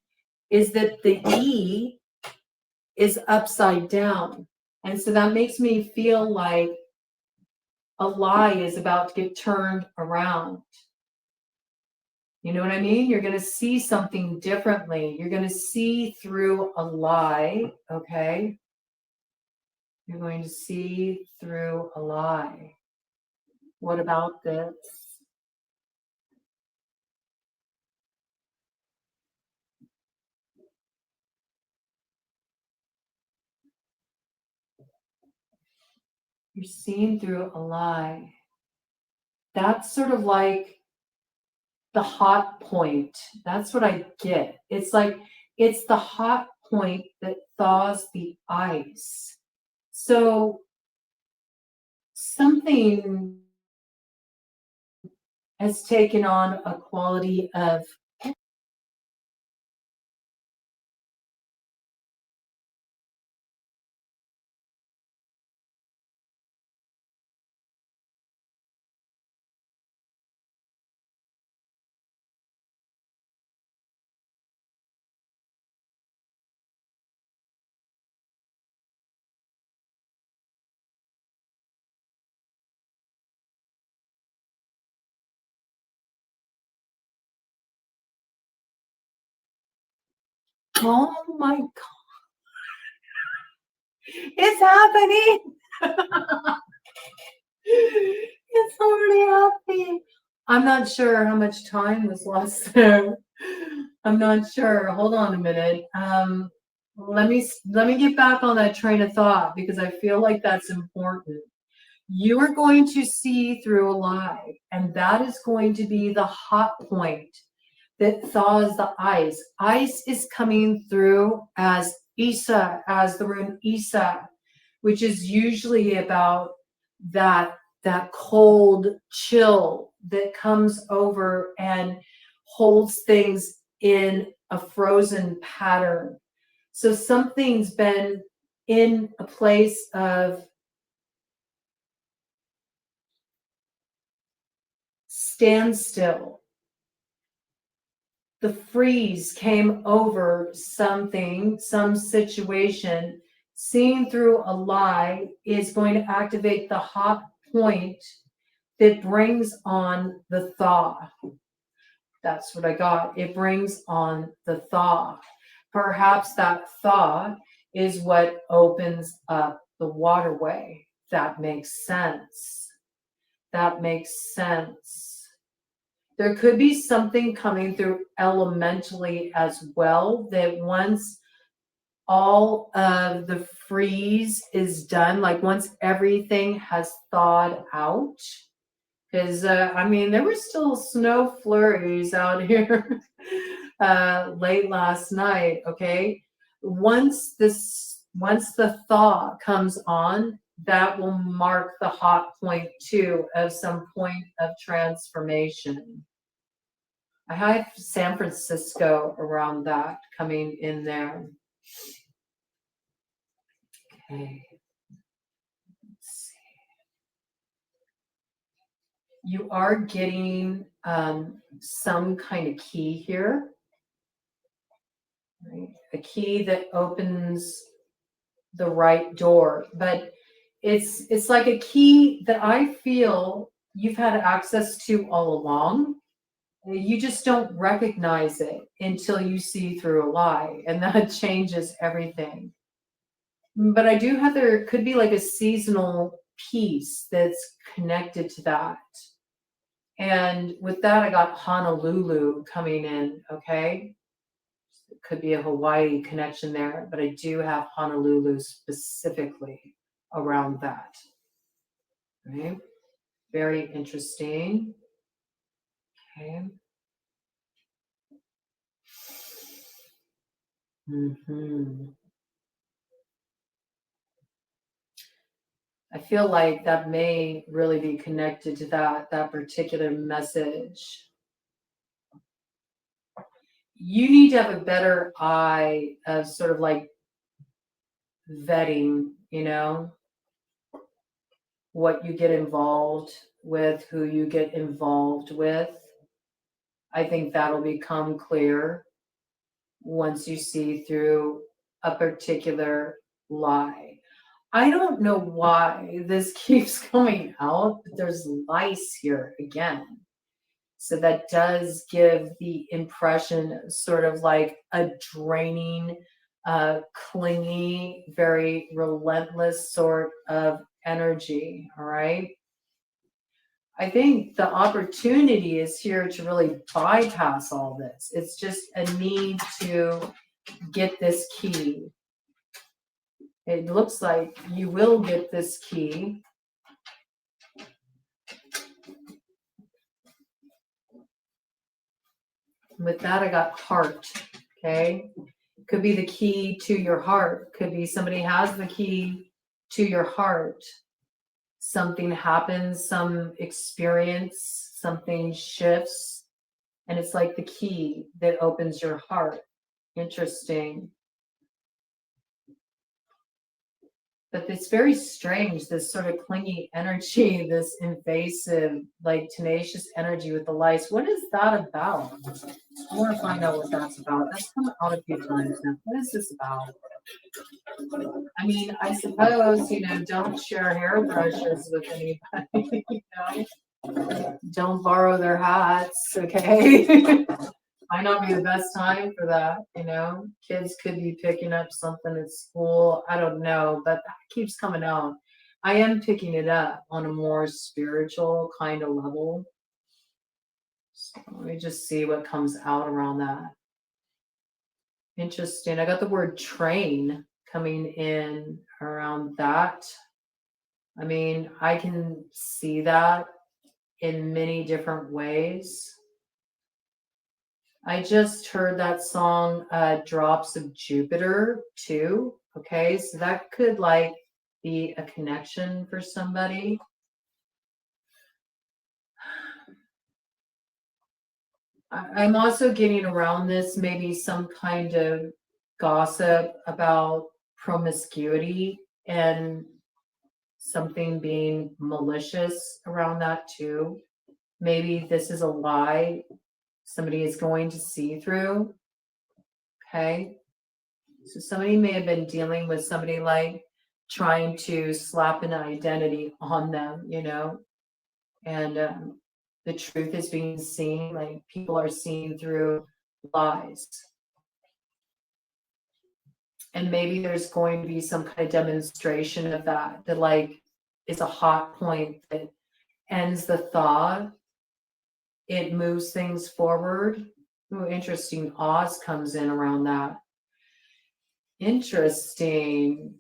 is that the E is upside down. And so that makes me feel like a lie is about to get turned around. You know what I mean? You're going to see something differently. You're going to see through a lie, okay? You're going to see through a lie. What about this? You're seeing through a lie. That's sort of like the hot point. That's what I get. It's like it's the hot point that thaws the ice. So something has taken on a quality of oh my God, it's happening. It's already happening. I'm not sure how much time was lost there. I'm not sure. Hold on a minute. Let me get back on that train of thought because I feel like that's important. You are going to see through a lie, and that is going to be the hot point that thaws the ice. Ice is coming through as Isa, as the rune Isa, which is usually about that cold chill that comes over and holds things in a frozen pattern. So something's been in a place of standstill. The freeze came over something, some situation. Seeing through a lie is going to activate the hot point that brings on the thaw. That's what I got. It brings on the thaw. Perhaps that thaw is what opens up the waterway. That makes sense. That makes sense. There could be something coming through elementally as well that once all of the freeze is done, like once everything has thawed out, because I mean, there were still snow flurries out here late last night. Okay, once the thaw comes on, that will mark the hot point too of some point of transformation. I have San Francisco around that coming in there. Okay. Let's see. You are getting some kind of key here, right? A key that opens the right door, but it's like a key that I feel you've had access to all along. You just don't recognize it until you see through a lie, and that changes everything. But I do have there could be like a seasonal piece that's connected to that. And with that, I got Honolulu coming in, okay? It could be a Hawaii connection there, but I do have Honolulu specifically around that. Right? Very interesting. Okay. Mm-hmm. I feel like that may really be connected to that particular message. You need to have a better eye of sort of like vetting, what you get involved with, who you get involved with. I think that'll become clear once you see through a particular lie. I don't know why this keeps coming out, but there's lice here again. So that does give the impression sort of like a draining, clingy, very relentless sort of energy. All right. I think the opportunity is here to really bypass all this. It's just a need to get this key. It looks like you will get this key. With that, I got heart. Okay. Could be the key to your heart. Could be somebody has the key to your heart. Something happens, some experience, something shifts, and it's like the key that opens your heart. Interesting. But it's very strange, this sort of clingy energy, this invasive, like tenacious energy with the lights. What is that about? I want to find out what that's about. That's come out a few times now. What is this about? I mean, I suppose, don't share hairbrushes with anybody, Don't borrow their hats, okay? Might not be the best time for that, Kids could be picking up something at school. I don't know, but that keeps coming out. I am picking it up on a more spiritual kind of level. So let me just see what comes out around that. Interesting. I got the word train coming in around that. I mean, I can see that in many different ways. I just heard that song, Drops of Jupiter, too. Okay, so that could be a connection for somebody. I'm also getting around this, maybe some kind of gossip about promiscuity and something being malicious around that too. Maybe this is a lie somebody is going to see through. Okay. So somebody may have been dealing with somebody trying to slap an identity on them, and the truth is being seen, people are seeing through lies. And maybe there's going to be some kind of demonstration of that is a hot point that ends the thought. It moves things forward. Ooh, interesting. Oz comes in around that. Interesting.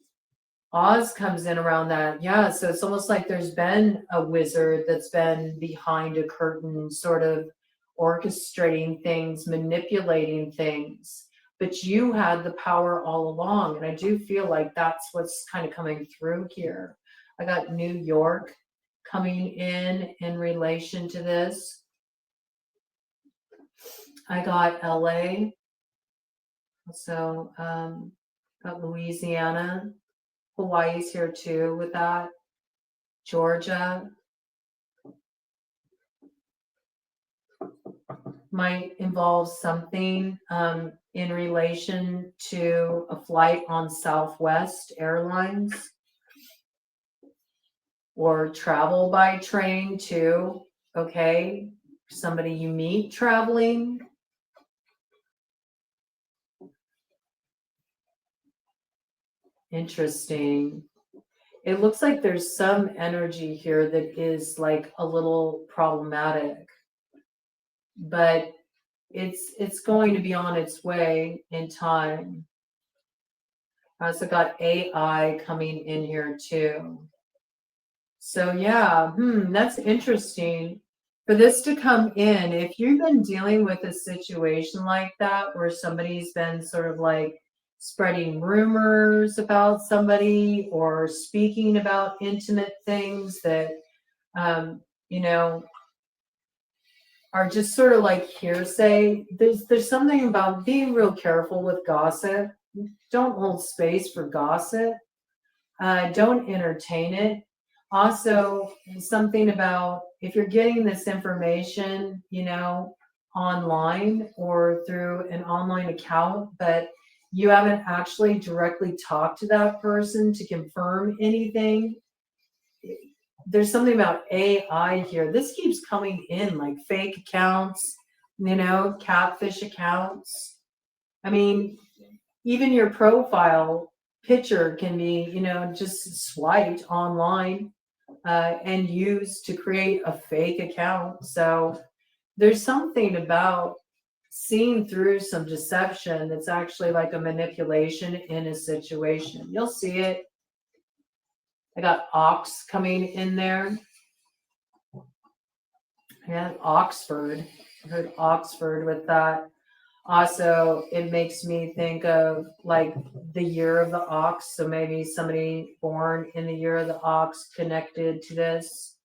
Oz comes in around that. Yeah, so it's almost like there's been a wizard that's been behind a curtain, sort of orchestrating things, manipulating things. But you had the power all along. And I do feel like that's what's kind of coming through here. I got New York coming in relation to this. I got LA. So got Louisiana. Hawaii's here too with that. Georgia. Might involve something in relation to a flight on Southwest Airlines or travel by train too. Okay. Somebody you meet traveling. Interesting. It looks like there's some energy here that is a little problematic, but it's going to be on its way in time. I also got AI coming in here too. So yeah, that's interesting. For this to come in, if you've been dealing with a situation like that where somebody's been sort of spreading rumors about somebody or speaking about intimate things that are just sort of hearsay, there's something about being real careful with gossip. Don't hold space for gossip. Don't entertain it. Also, something about if you're getting this information, online or through an online account, but you haven't actually directly talked to that person to confirm anything, there's something about AI here. This keeps coming in fake accounts, catfish accounts. I mean, even your profile picture can be, just swiped online and used to create a fake account. So there's something about seeing through some deception that's actually a manipulation in a situation. You'll see it. I got ox coming in there. Yeah, Oxford. I heard Oxford with that. Also, it makes me think of like the year of the ox. So maybe somebody born in the year of the ox connected to this.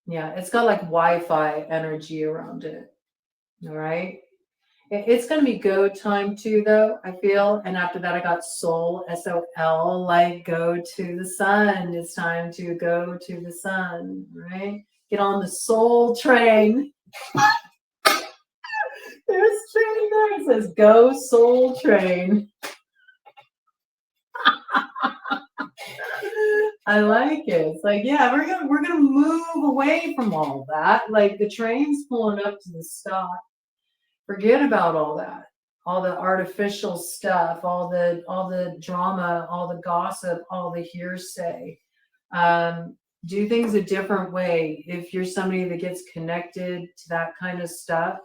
Yeah, it's got like Wi-Fi energy around it. All right. It's going to be go time too, though, I feel. And after that, I got soul, SOL, like go to the sun. It's time to go to the sun, right? Get on the soul train. There's a train there. It says go soul train. I like it. It's like, yeah, we're gonna move away from all that. Like the train's pulling up to the stop. Forget about all that, all the artificial stuff, all the drama, all the gossip, all the hearsay. Do things a different way. If you're somebody that gets connected to that kind of stuff,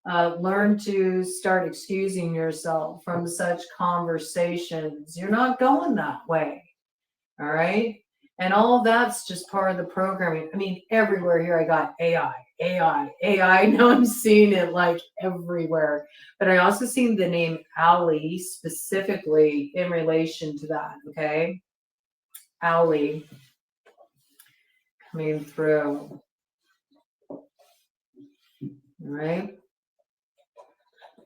learn to start excusing yourself from such conversations. You're not going that way. All right. And all of that's just part of the programming. I mean, everywhere here I got AI. Now I'm seeing it like everywhere. But I also seen the name Ali specifically in relation to that. Okay. Ali coming through. All right.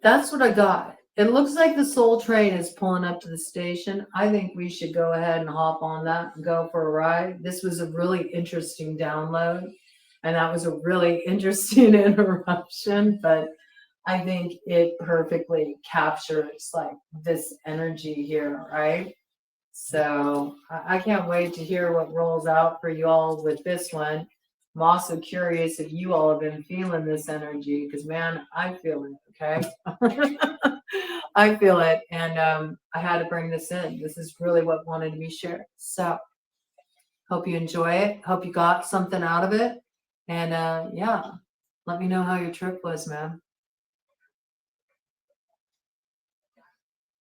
That's what I got. It looks like the soul train is pulling up to the station. I think we should go ahead and hop on that and go for a ride. This was a really interesting download, and that was a really interesting interruption, but I think it perfectly captures like this energy here, right? So I can't wait to hear what rolls out for you all with this one. I'm also curious if you all have been feeling this energy because, man, I feel it, okay? I feel it, and I had to bring this in. This is really what wanted to be shared. So hope you enjoy it. Hope you got something out of it. And yeah, let me know how your trip was, man.